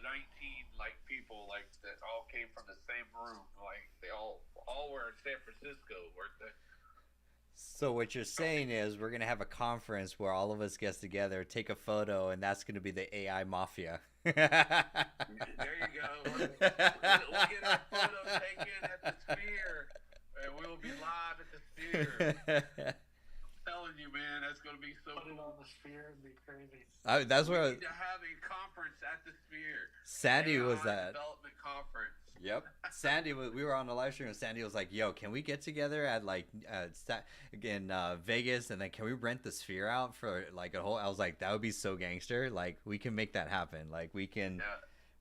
like people like that all came from the same room. Like they all were in San Francisco, weren't they? So what you're saying is we're gonna have a conference where all of us get together, take a photo, and that's gonna be the AI mafia. There you go. We'll get our photo taken at the Sphere, and we'll be live at the Sphere. I'm telling you, man, that's gonna be so Put it cool. on the Sphere and be crazy. That's We where need to have a conference at the Sphere. Sandy was AI at. Development conference. Yep. Sandy we were on the live stream, and Sandy was like, "Yo, can we get together at like in Vegas, and then can we rent the Sphere out for like a whole?" I was like, "That would be so gangster. Like we can make that happen. Like we can." Yeah.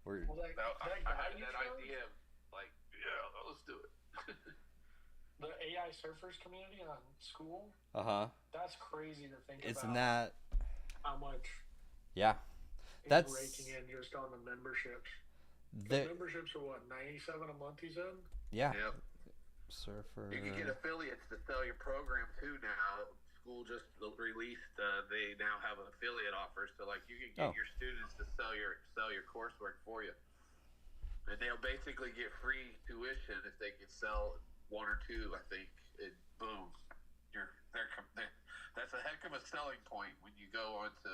We're Well, I had that idea. Like, yeah, let's do it. The AI surfers community on school. That's crazy to think Isn't about. that? How much? Yeah. is That's raking in just on the memberships. the Memberships are what, $97 a month? He said. yeah. Yep. Surfer. You can get affiliates to sell your program too now. School just released. They now have an affiliate offer, so like you can get your students to sell your coursework for you, and they'll basically get free tuition if they can sell one or two. I think. And boom, that's a heck of a selling point when you go on to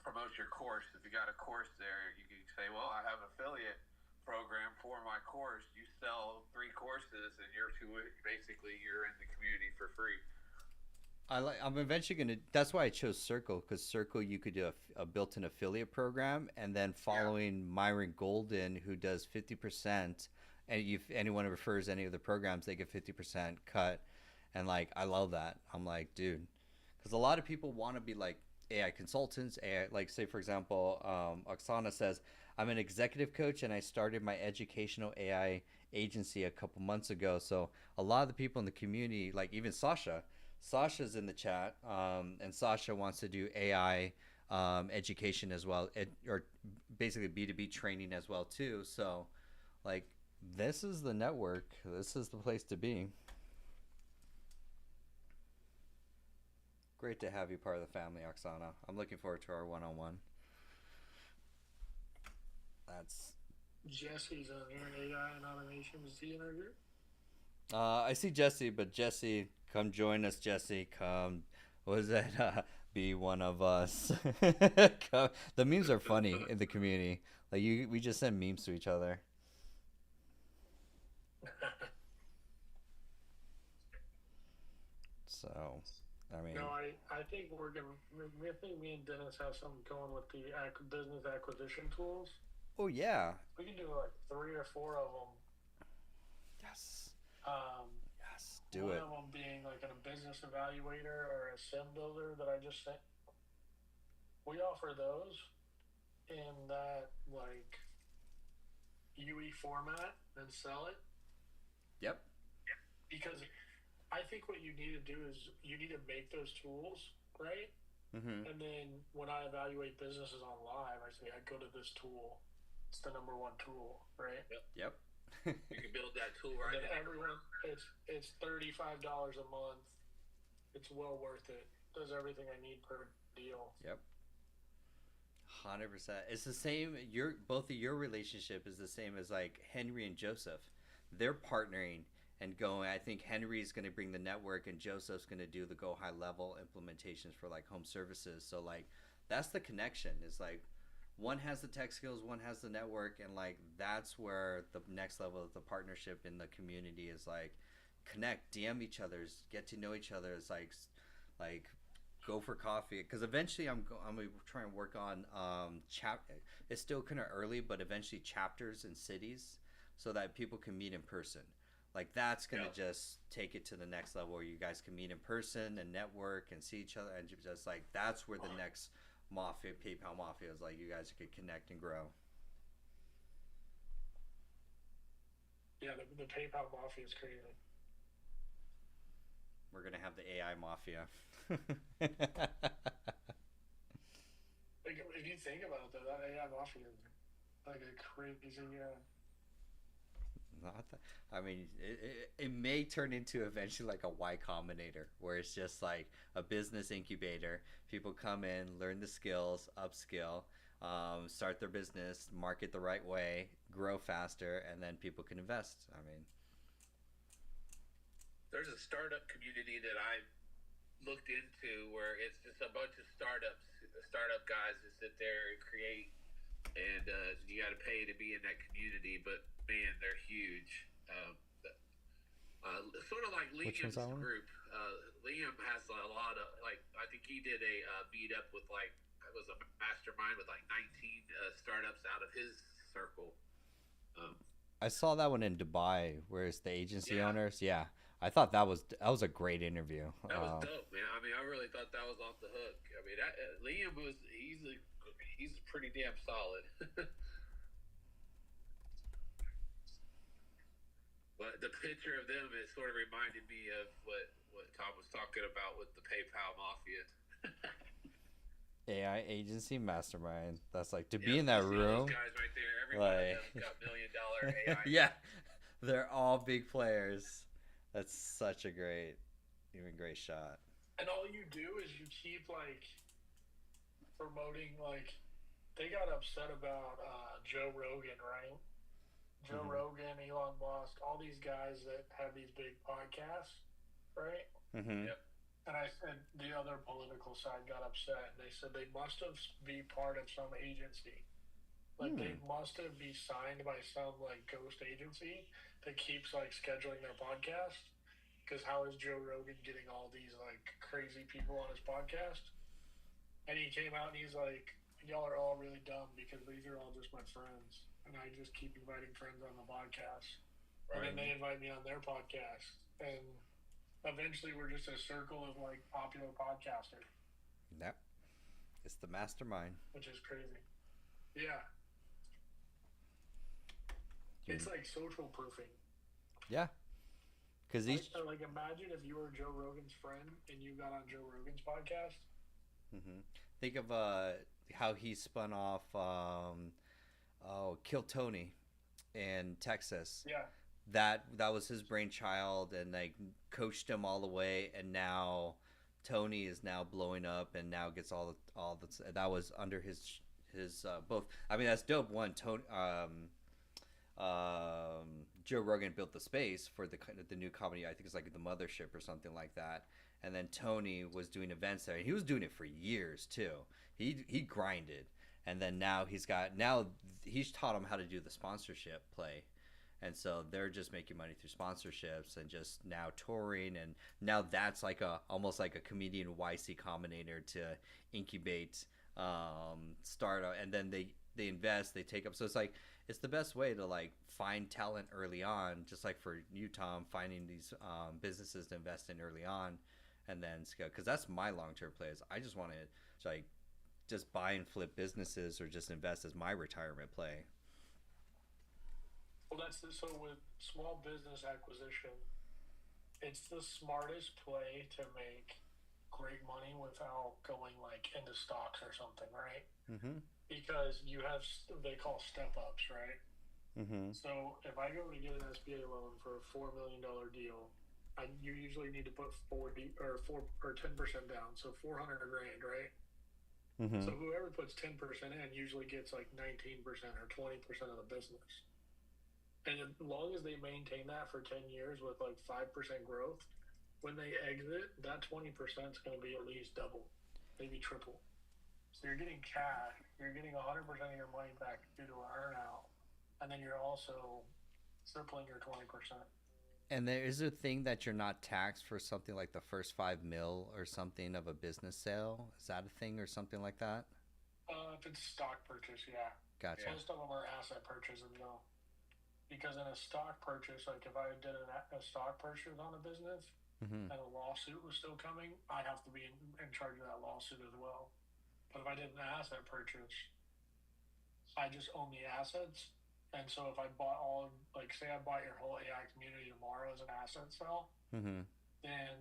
promote your course. If you got a course there, you can say, "Well, I have an affiliate program for my course." You sell 3 courses, and you're in the community for free. I'm eventually gonna. That's why I chose Circle, because Circle you could do a built-in affiliate program, and then following Myron Golden, who does 50%, and if anyone refers any of the programs, they get 50% cut, and like I love that. I'm like, dude, because a lot of people want to be like AI consultants. AI, like say for example, Oksana says, I'm an executive coach, and I started my educational AI agency a couple months ago. So a lot of the people in the community, like even Sasha's in the chat, and Sasha wants to do AI education as well, or basically B2B training as well too. So like this is the network. This is the place to be. Great to have you part of the family, Oksana. I'm looking forward to our one-on-one. That's Jesse's on here, AI and automation. Is he in our group? I see Jesse, but Jesse, come join us, Jesse. Come, what is that? be one of us. The memes are funny in the community. Like we just send memes to each other. So, I mean, No, I think we're gonna. I think me and Dennis have something going with the business acquisition tools. oh yeah, We can do like 3 or 4 of them. yes, Um, yes, do one it. of them being like a business evaluator or a sim builder that I just sent. We offer those in that like UE format and sell it Yep. because I think what you need to do is you need to make those tools, right? Mm-hmm. And then when I evaluate businesses on live, I say I go to this tool. It's the number 1 tool, right? Yep. You can build that tool right And then now. everyone, it's $35 a month. It's well worth it. Does everything I need per deal. Yep. 100%. It's the same. Both of your relationship is the same as like Henry and Joseph. They're partnering and going. I think Henry's going to bring the network, and Joseph's going to do the go high level implementations for like home services. So like that's the connection. It's like one has the tech skills, one has the network, and like that's where the next level of the partnership in the community is like connect, DM each other's, get to know each other. It's like go for coffee, because eventually I'm gonna try and work on it's still kind of early, but eventually chapters in cities so that people can meet in person. Like that's gonna just take it to the next level where you guys can meet in person and network and see each other, and just like that's where the next mafia, PayPal mafia, is like you guys could connect and grow. Yeah, the PayPal mafia is crazy. We're gonna have the AI mafia. Like, if you think about it, that AI mafia is like a crazy. I mean, it may turn into eventually like a Y Combinator, where it's just like a business incubator. People come in, learn the skills, upskill, start their business, market the right way, grow faster, and then people can invest. I mean, There's a startup community that I looked into where it's just a bunch of startup guys that sit there and create, and you got to pay to be in that community. But man, they're huge. Sort of like Liam's group. Liam has a lot of I think he did a meetup with it was a mastermind with 19 startups out of his circle. I saw that one in Dubai, where it's the agency Yeah. owners. Yeah, I thought that was a great interview. That was dope, man. I mean, I really thought that was off the hook. I mean, Liam he's pretty damn solid. But the picture of them, it sort of reminded me of what Tom was talking about with the PayPal mafia. AI agency mastermind. That's like to be in that You see room. those guys right there. Every one of them got $1 million AI. Yeah, they're all big players. That's such a great shot. And all you do is you keep promoting they got upset about Joe Rogan, right? Joe Rogan, Elon Musk, all these guys that have these big podcasts, right? Mm-hmm. Yep. And I said the other political side got upset. They said they must have be part of some agency. They must have be signed by some ghost agency that keeps scheduling their podcast. Because how is Joe Rogan getting all these crazy people on his podcast? And he came out and he's like, y'all are all really dumb because these are all just my friends. And I just keep inviting friends on the podcast. And then they invite me on their podcast. And eventually we're just a circle of popular podcasters. Yep. It's the mastermind. Which is crazy. Yeah. It's like social proofing. Yeah. Because each. Imagine if you were Joe Rogan's friend and you got on Joe Rogan's podcast. Mm-hmm. Think of how he spun off Kill Tony in Texas. Yeah. That was his brainchild, and coached him all the way, and now Tony is now blowing up and now gets all the that was under his both. I mean, that's dope. One, Tony Joe Rogan built the space for the new comedy. I think it's the Mothership or something like that. and then Tony was doing events there. He was doing it for years too. He grinded, and then now he's taught him how to do the sponsorship play, and so they're just making money through sponsorships and just now touring, and now that's like almost like a comedian YC Combinator to incubate startup, and then they invest, they take up. So it's the best way to like find talent early on, just like for you, Tom, finding these businesses to invest in early on, and then scale. Because that's my long-term play. Is I just want to like just buy and flip businesses or just invest as my retirement play. Well, so with small business acquisition, it's the smartest play to make great money without going like into stocks or something, right? Mm-hmm. Because you have they call step ups, right? Mm-hmm. So if I go to get an SBA loan for a $4 million deal, you usually need to put 10% down, so $400,000, right? Mm-hmm. So whoever puts 10% in usually gets like 19% or 20% of the business. And as long as they maintain that for 10 years with like 5% growth, when they exit, that 20% is going to be at least double, maybe triple. So you're getting cash, you're getting 100% of your money back due to an earnout, and then you're also tripling your 20%. And there is a thing that you're not taxed for something like the first $5 million or something of a business sale. Is that a thing or something like that? If it's stock purchase, yeah. Gotcha. Most of them are asset purchases though. Because in a stock purchase, like if I did a stock purchase on a business Mm-hmm. and a lawsuit was still coming, I'd have to be in charge of that lawsuit as well. But if I did an asset purchase, I just own the assets. And so if I bought say I bought your whole AI community tomorrow as an asset sale, Mm-hmm. then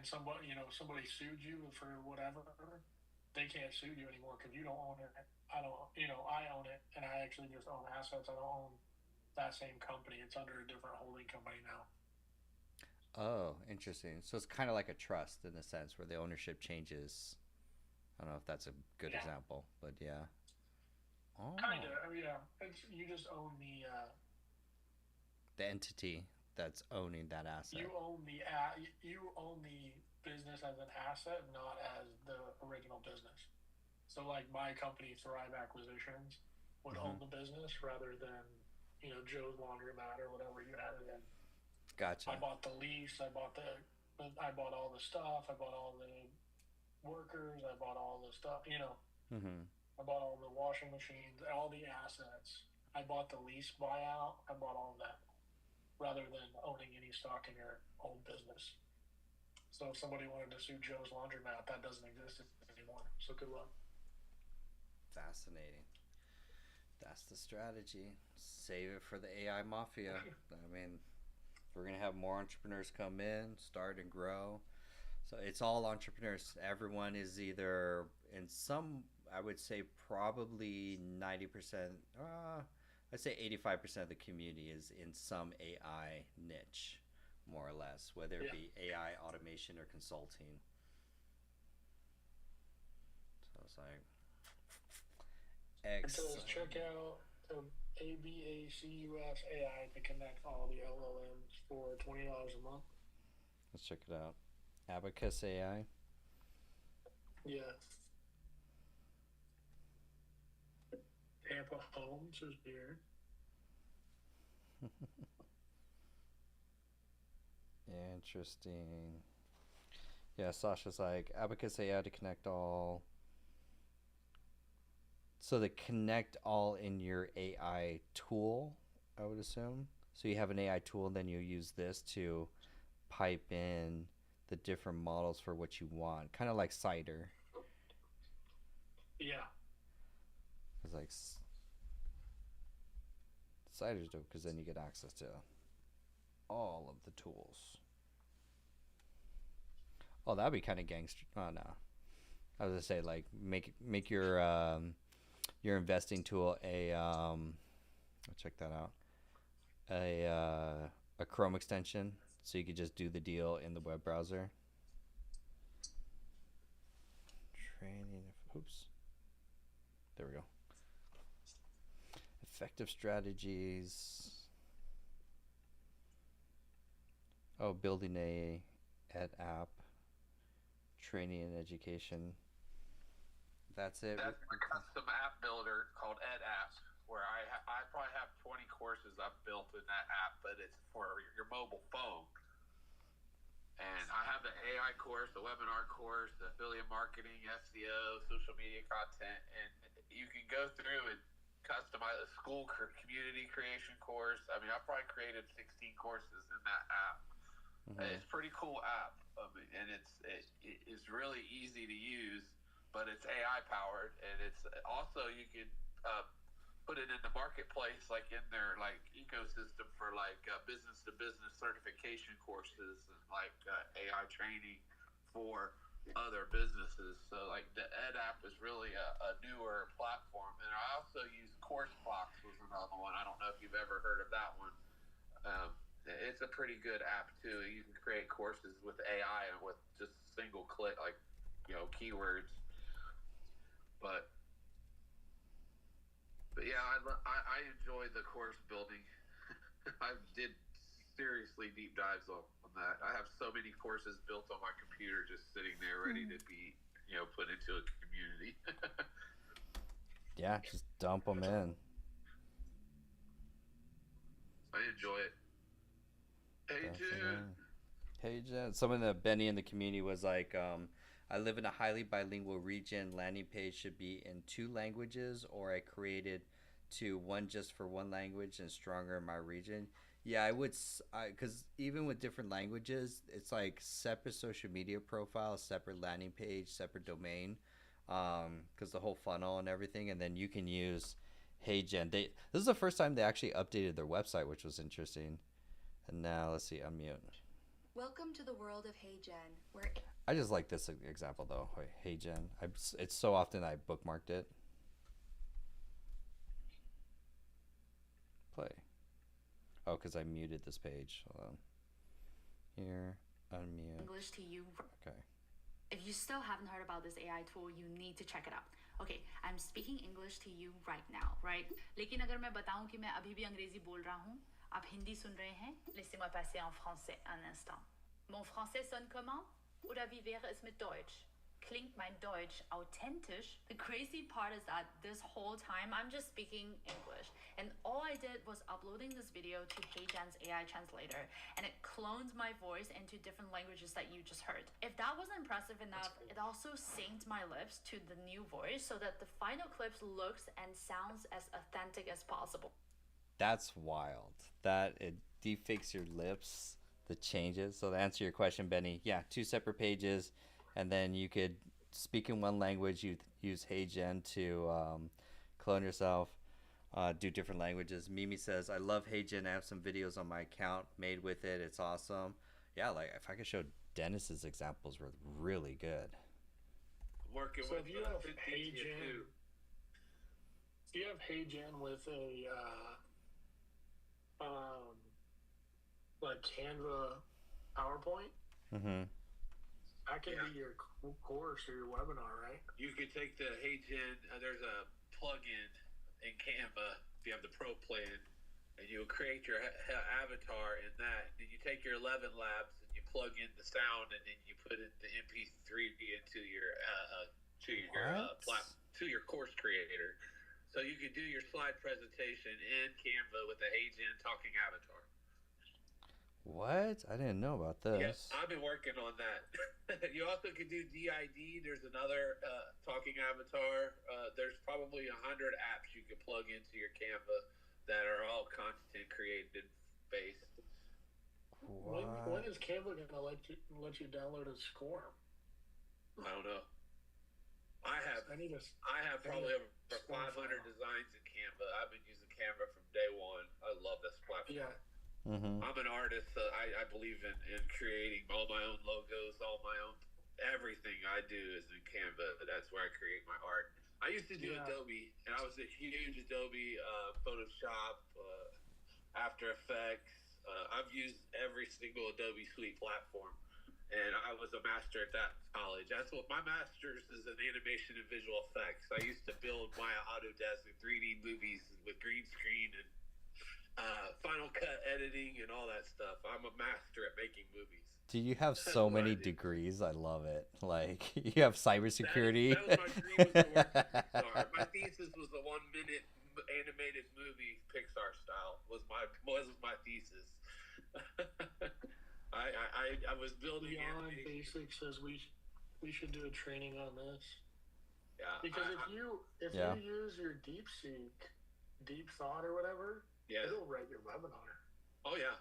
somebody sued you for whatever, they can't sue you anymore because you don't own it. I own it, and I actually just own assets. I don't own that same company. It's under a different holding company now. Oh, interesting. So it's kind of like a trust in a sense where the ownership changes. I don't know if that's a good example, but yeah. Oh. Kind of. I mean, yeah. You just own the entity that's owning that asset. You own the business as an asset, not as the original business. So, like my company, Thrive Acquisitions, would own the business rather than Joe's Laundromat or whatever you had it in. Gotcha. I bought the lease. I bought all the stuff. I bought all the workers. I bought all the stuff. Mm-hmm. I bought all the washing machines, all the assets. I bought the lease buyout. I bought all of that, rather than owning any stock in your own business. So if somebody wanted to sue Joe's Laundromat, that doesn't exist anymore. So good luck. Fascinating. That's the strategy. Save it for the AI mafia. I mean, we're going to have more entrepreneurs come in, start and grow. So it's all entrepreneurs. Everyone is either in some, I would say probably 90%, I'd say 85% of the community is in some AI niche, more or less, whether it be AI automation or consulting. So it's like, It says check out ABACUS AI to connect all the LLMs for $20 a month. Let's check it out. Abacus AI. Yeah. Tampa Homes is here. Interesting. Yeah, Sasha's like Abacus AI to connect all. So they connect all in your AI tool, I would assume. So you have an AI tool, and then you use this to pipe in the different models for what you want, kind of like Cider. Yeah. It's like Cider's dope because then you get access to all of the tools. Oh, that'd be kind of gangster. Oh no, I was gonna say like make your investing tool a I'll check that out, a Chrome extension, so you could just do the deal in the web browser. Training. Oops. There we go. Effective strategies. Oh, building a Ed app, training and education. That's it. That's my custom app builder called EdApps, where I probably have 20 courses I've built in that app, but it's for your mobile phone. And I have the AI course, the webinar course, the affiliate marketing, SEO, social media content, and you can go through and customize a school community creation course. I mean, I've probably created 16 courses in that app. It's a pretty cool app, and it's really easy to use, but it's AI powered, and it's also you can put it in the marketplace, like in their like ecosystem for like business to business certification courses and like AI training for other businesses. So like the Ed app is really a newer platform, and I also use CourseBox was another one. I don't know if you've ever heard of that one. It's a pretty good app too. You can create courses with AI and with just single click, like keywords. But yeah, I enjoy the course building. I did seriously deep dives on that. I have so many courses built on my computer, just sitting there ready to be put into a community. Yeah, just dump them in. I enjoy it. Hey, Jen. Hey, Jen. Someone that Benny in the community was like, I live in a highly bilingual region. Landing page should be in 2 languages, or I created to one just for one language and stronger in my region. Yeah, I would, because even with different languages, it's like separate social media profile, separate landing page, separate domain, because the whole funnel and everything, and then you can use HeyGen. This is the first time they actually updated their website, which was interesting. And now let's see, unmute. Welcome to the world of HeyGen, where I just like this example though. HeyGen. It's so often I bookmarked it. Play. Oh, because I muted this page. Hold on. Here, unmute. English to you. Okay. If you still haven't heard about this AI tool, you need to check it out. Okay, I'm speaking English to you right now, right? लेकिन अगर मैं बताऊं कि मैं अभी भी अंग्रेजी बोल रहा हूं, आप हिंदी सुन रहे हैं, laissez-moi passer en français un instant. Mon français sonne comment? Oder wie wäre es mit Deutsch? Klingt mein Deutsch authentisch? The crazy part is that this whole time I'm just speaking English, and all I did was uploading this video to HeyGen's AI translator, and it cloned my voice into different languages that you just heard. If that wasn't impressive enough, it also synced my lips to the new voice so that the final clips looks and sounds as authentic as possible. That's wild. That it defakes your lips, the changes. So to answer your question, Benny, yeah, 2 separate pages, and then you could speak in one language. You use HeyGen to clone yourself, do different languages. Mimi says, I love HeyGen. I have some videos on my account made with it. It's awesome. Yeah, like if I could show Dennis's examples were really good. Working So with if you have HeyGen with a like Canva PowerPoint, that could be your course or your webinar, right? You could take the HeyGen. There's a plugin in Canva if you have the Pro plan, and you create your avatar in that. Then you take your 11 labs and you plug in the sound, and then you put in the MP3 into your to your course creator. So you could do your slide presentation in Canva with the HeyGen talking avatar. What? I didn't know about this. Yes, I've been working on that. You also could do DID. There's another talking avatar. There's probably 100 apps you could plug into your Canva that are all content created based. When is Canva gonna let you download a score? I don't know. I have probably over 500 designs in Canva. I've been using Canva from day one. I love this platform. Yeah. I'm an artist. I believe in creating all my own logos, all my own everything I do is in Canva. That's where I create my art. I used to do Adobe, and I was a huge Adobe Photoshop, After Effects. I've used every single Adobe Suite platform, and I was a master at that college. That's what my master's is in animation and visual effects. I used to build my Autodesk and 3D movies with green screen and Final Cut editing and all that stuff. I'm a master at making movies. Do you have so That's what I many do. degrees? I love it. Like you have cybersecurity. That was my dream was to work at Pixar. My thesis was a 1-minute animated movie, Pixar style. Was my thesis. I was building Beyond animation. Basic says we should do a training on this. Yeah, Because if you Yeah. use your DeepSeek, Deep Thought or whatever, yeah. it'll write your webinar. Oh yeah.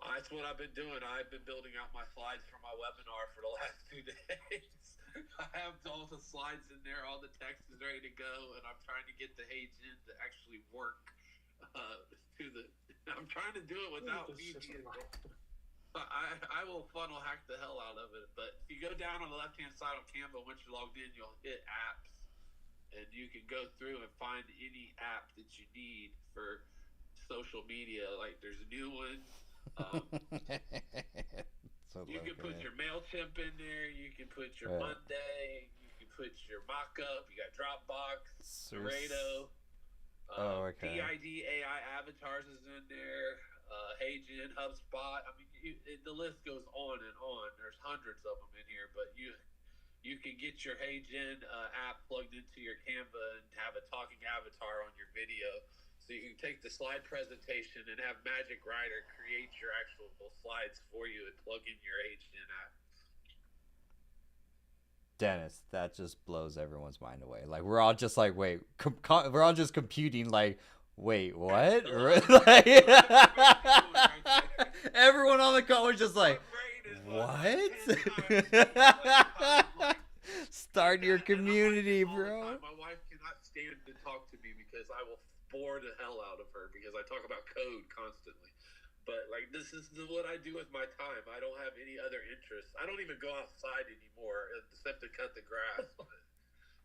That's what I've been doing. I've been building out my slides for my webinar for the last 2 days. I have all the slides in there, all the text is ready to go, and I'm trying to get the HeyGen to actually work. I'm trying to do it without The me system. being. I will funnel hack the hell out of it. But if you go down on the left hand side on Canva, once you're logged in, you'll hit apps, and you can go through and find any app that you need for social media. Like there's new ones. So You can put your MailChimp in there. You can put your Right. Monday. You can put your Mockup. You got Dropbox, Laredo. okay. PID AI avatars is in there. HeyGen, HubSpot. I mean, the list goes on and on. There's hundreds of them in here, but you can get your HeyGen app plugged into your Canva and have a talking avatar on your video. So you can take the slide presentation and have Magic Writer create your actual slides for you and plug in your HeyGen app. Dennis, that just blows everyone's mind away. Like we're all just like, wait, we're all just computing. Like, wait, what? Like, everyone on the call was just like, what? Start your community, bro. My wife cannot stand to talk to me because I will bore the hell out of her because I talk about code constantly. But like this is what I do with my time. I don't have any other interests. I don't even go outside anymore except to cut the grass.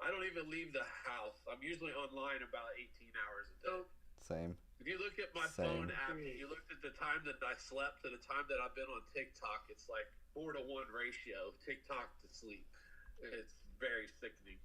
I don't even leave the house. I'm usually online about 18 hours a day. Same. If you look at my Same. phone app, you looked at the time that I slept to the time that I've been on TikTok, it's like 4-to-1 ratio, TikTok to sleep. It's very sickening.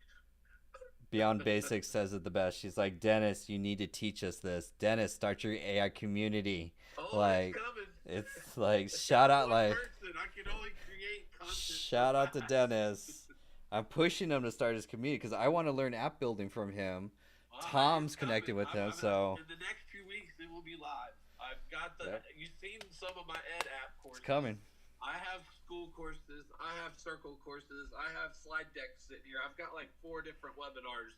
Beyond Basics says it the best. She's like, Dennis, you need to teach us this. Dennis, start your AI community. Oh, Like, it's coming. it's like, shout out, One like, person. I can only create content shout so out to fast. Dennis. I'm pushing him to start his community because I want to learn app building from him. Well, Tom's it's coming. connected with him, I'm so in the next few weeks it will be live. I've got the. Yep. You've seen some of my ed app courses. it's coming. I have school courses. I have circle courses. I have slide decks sitting here. I've got like 4 different webinars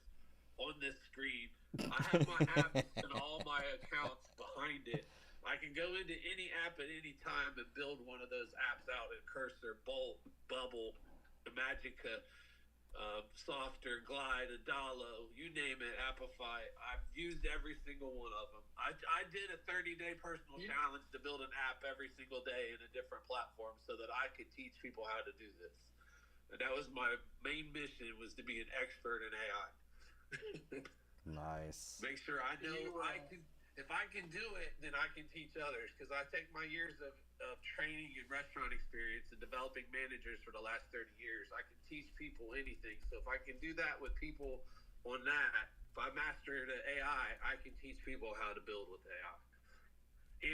on this screen. I have my apps and all my accounts behind it. I can go into any app at any time and build one of those apps out in Cursor, Bolt, Bubble, Magica, Softer, Glide, Adalo, you name it, Appify. I've used every single one of them. I did a 30-day personal challenge to build an app every single day in a different platform so that I could teach people how to do this. And that was my main mission, was to be an expert in AI. Nice. Make sure I know I can. If I can do it, then I can teach others. Because I take my years of training and restaurant experience and developing managers for the last 30 years. I can teach people anything. So if I can do that with people on that, if I master the AI, I can teach people how to build with AI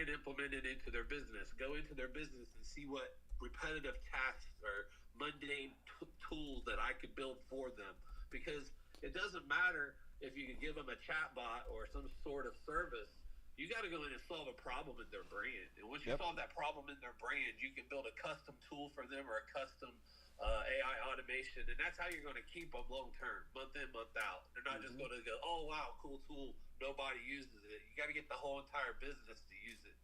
and implement it into their business. Go into their business and see what repetitive tasks or mundane tools that I could build for them. Because it doesn't matter if you can give them a chatbot or some sort of service. You got to go in and solve a problem in their brand. And once you solve that problem in their brand, you can build a custom tool for them or a custom AI automation. And that's how you're going to keep them long term, month in, month out. They're not just going to go, oh, wow, cool tool. Nobody uses it. You got to get the whole entire business to use it.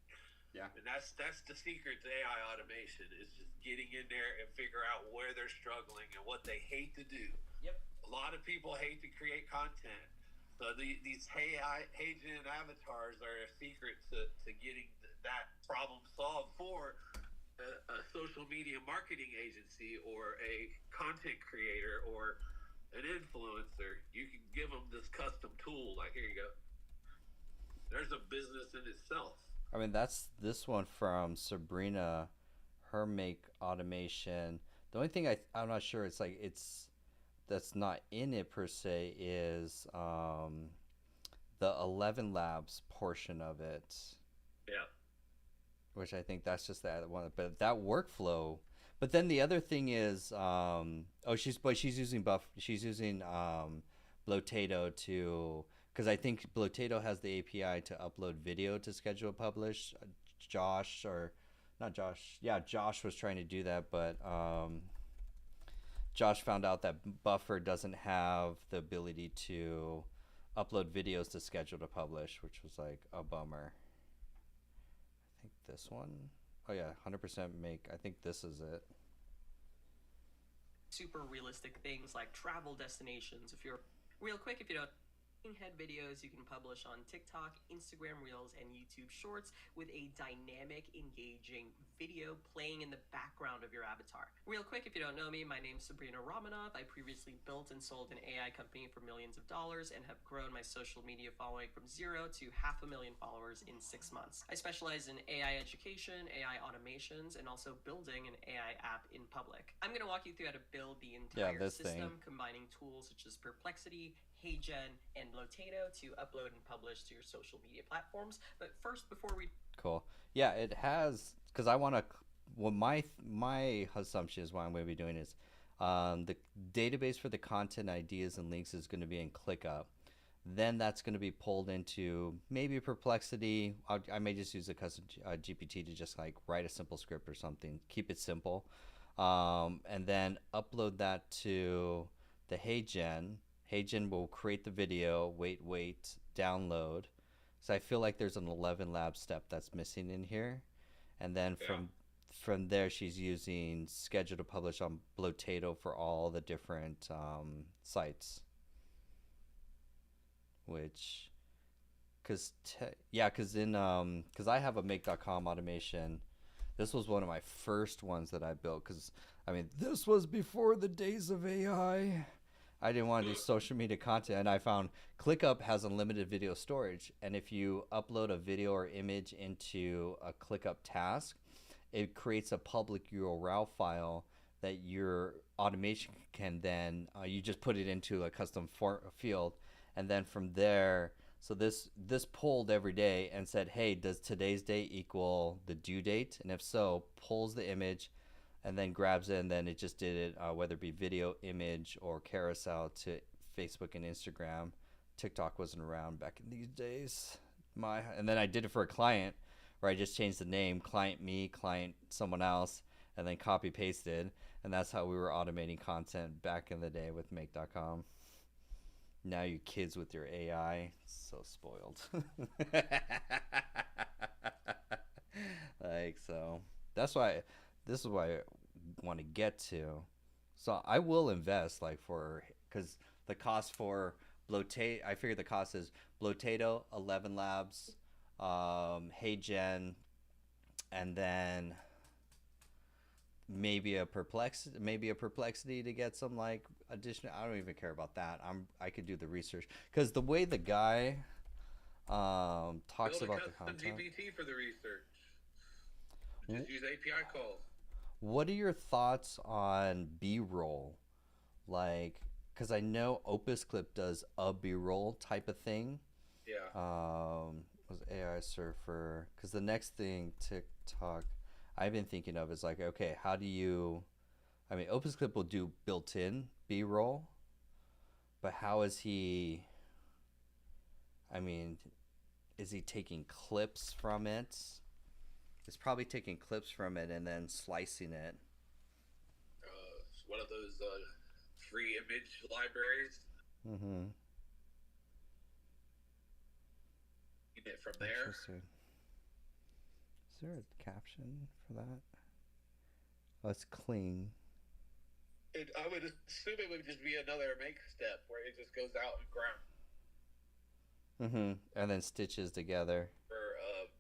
Yeah. And that's the secret to AI automation, is just getting in there and figure out where they're struggling and what they hate to do. Yep. A lot of people hate to create content. So these HeyGen avatars are a secret to getting that problem solved for a social media marketing agency or a content creator or an influencer. You can give them this custom tool. Like, here you go. There's a business in itself. I mean, that's this one from Sabrina, her make automation. The only thing I'm not sure, it's like that's not in it per se is the 11 Labs portion of it. Yeah. which I think that's just that one. But that workflow. But then the other thing is, she's using Blotato to, because I think Blotato has the API to upload video to schedule publish. Josh was trying to do that, but Josh found out that Buffer doesn't have the ability to upload videos to schedule to publish, which was like a bummer. I think this one. Oh yeah, 100% make. I think this is it. Super realistic things like travel destinations. If you're real quick, if you don't, head videos you can publish on TikTok, Instagram Reels, and YouTube Shorts with a dynamic, engaging video playing in the background of your avatar. Real quick, if you don't know me, my name's Sabrina Romanov. I previously built and sold an AI company for millions of dollars and have grown my social media following from 0 to 500,000 followers in 6 months. I specialize in AI education, AI automations, and also building an AI app in public. I'm going to walk you through how to build the entire system, combining tools such as Perplexity, HeyGen, and Blotato to upload and publish to your social media platforms. But first, before we... Cool. Yeah, it has, because I want to, well, my assumption is what I'm going to be doing is the database for the content ideas and links is going to be in ClickUp. Then that's going to be pulled into maybe Perplexity. I may just use a custom GPT to just like write a simple script or something, keep it simple, and then upload that to the HeyGen. HeyGen will create the video, wait, download. So I feel like there's an 11 lab step that's missing in here. And then from there, she's using schedule to publish on Blotato for all the different sites. Which, because I have a make.com automation. This was one of my first ones that I built because, I mean, this was before the days of AI. I didn't want to do social media content, and I found ClickUp has unlimited video storage. And if you upload a video or image into a ClickUp task, it creates a public URL file that your automation can then, you just put it into a custom field. And then from there, so this pulled every day and said, hey, does today's date equal the due date? And if so, pulls the image, and then grabs it, and then it just did it, whether it be video, image, or carousel to Facebook and Instagram. TikTok wasn't around back in these days. And then I did it for a client where I just changed the name, client me, client someone else, and then copy pasted. And that's how we were automating content back in the day with make.com. Now you kids with your AI, so spoiled. Like, so that's why... This is what I want to get to. So I will invest, like, because the cost for Blotato, I figure the cost is Blotato, 11 labs, HeyGen, and then maybe a perplexity to get some like additional. I don't even care about that. I could do the research because the way the guy talks about the content. GPT for the research. Just use API calls. What are your thoughts on B-roll? Like, because I know Opus Clip does a B-roll type of thing. Yeah. Was AI Surfer? Because the next thing TikTok I've been thinking of is like, okay, how do you? I mean, Opus Clip will do built-in B-roll, but how is he? I mean, is he taking clips from it? It's probably taking clips from it and then slicing it. It's one of those free image libraries. Mm-hmm. Get it from there. Interesting. Is there a caption for that? Oh, it's clean. I would assume it would just be another make step where it just goes out and grabs. Mm-hmm. And then stitches together. For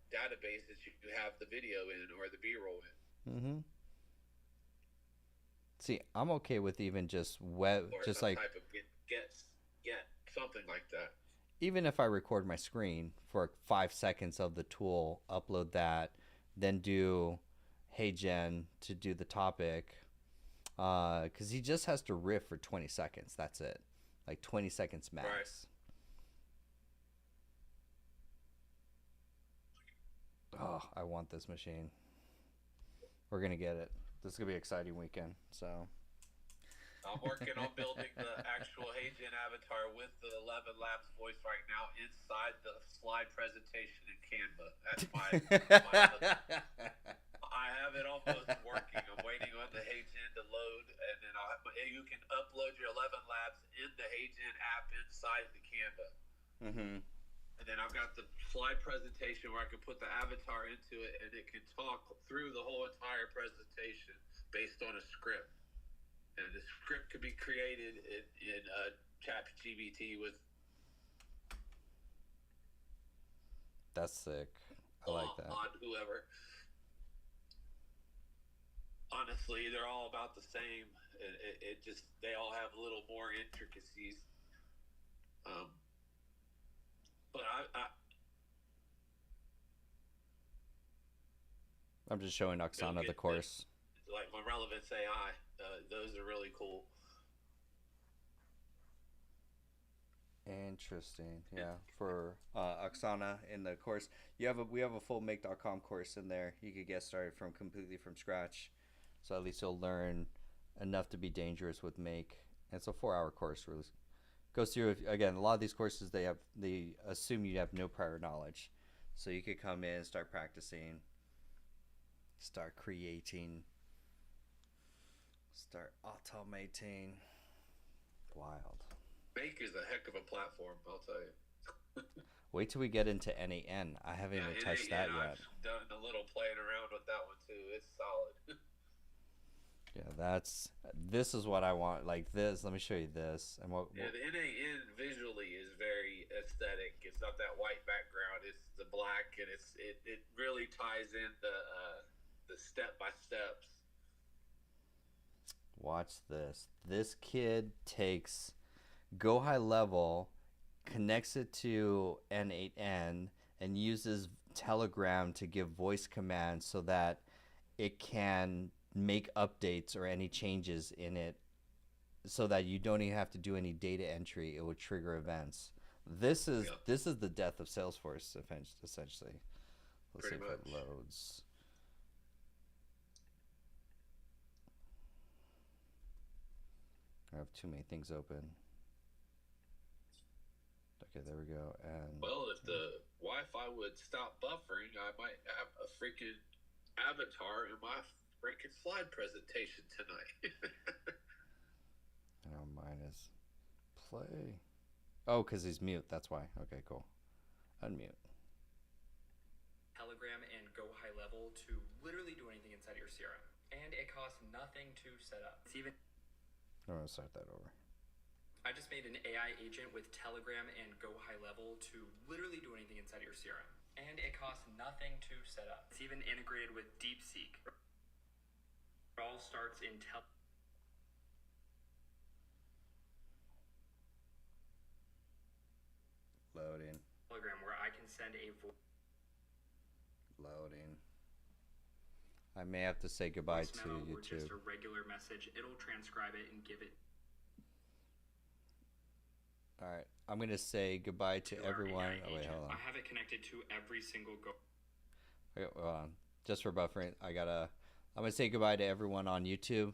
databases you have the video in or the B-roll in. Mm-hmm. See, I'm okay with even just web, or just some like type of get something like that. even if I record my screen for 5 seconds of the tool, upload that, then do HeyGen to do the topic, because he just has to riff for 20 seconds. That's it, like 20 seconds max. Right. Oh, I want this machine. We're gonna get it. This is gonna be an exciting weekend. So I'm working on building the actual HeyGen avatar with the 11 Labs voice right now inside the slide presentation in Canva. That's my I have it almost working. I'm waiting on the HeyGen to load, and then you can upload your 11 Labs in the HeyGen app inside the Canva. Mm-hmm. And then I've got the slide presentation where I can put the avatar into it, and it can talk through the whole entire presentation based on a script. And the script could be created in ChatGPT with. That's sick. I like that. On whoever. Honestly, they're all about the same. It just, they all have a little more intricacies. But I'm just showing Oksana the course. Like my Relevance AI, those are really cool. Interesting. Yeah, for Oksana in the course, we have a full Make.com course in there. You could get started completely from scratch, so at least you'll learn enough to be dangerous with Make. And it's a 4-hour course. Really goes through, again, a lot of these courses they assume you have no prior knowledge, so you could come in, start practicing, start creating, start automating. Wild. Make is a heck of a platform, I'll tell you. Wait till we get into NAN. I haven't even touched that yet. I've done a little playing around with that one too. It's solid. Yeah, this is what I want. Like this. Let me show you this. And the NAN visually is very aesthetic. It's not that white background. It's the black, and it really ties in the step by steps. Watch this. This kid takes Go High Level, connects it to N8N, and uses Telegram to give voice commands so that it can make updates or any changes in it, so that you don't even have to do any data entry. It would trigger events. This is the death of Salesforce, essentially. Let's see if it loads. I have too many things open. Okay, there we go. And well, if the Wi-Fi would stop buffering, I might have a freaking avatar in my freaking slide presentation tonight. Oh, mine is play. Oh, because he's mute. That's why. Okay, cool. Unmute. Telegram and Go High Level to literally do anything inside of your CRM. And it costs nothing to set up. It's even... I'm going to start that over. I just made an AI agent with Telegram and Go High Level to literally do anything inside of your CRM. And it costs nothing to set up. It's even integrated with DeepSeek. It all starts in Loading. Telegram, where I can send a Loading. I may have to say goodbye voice to memo or YouTube. just a regular message. It'll transcribe it and give it All right, I'm gonna say goodbye to our everyone. AI Oh wait, agent. hold on. I have it connected to every single Wait, hold on. Just for buffering, I'm gonna say goodbye to everyone on YouTube.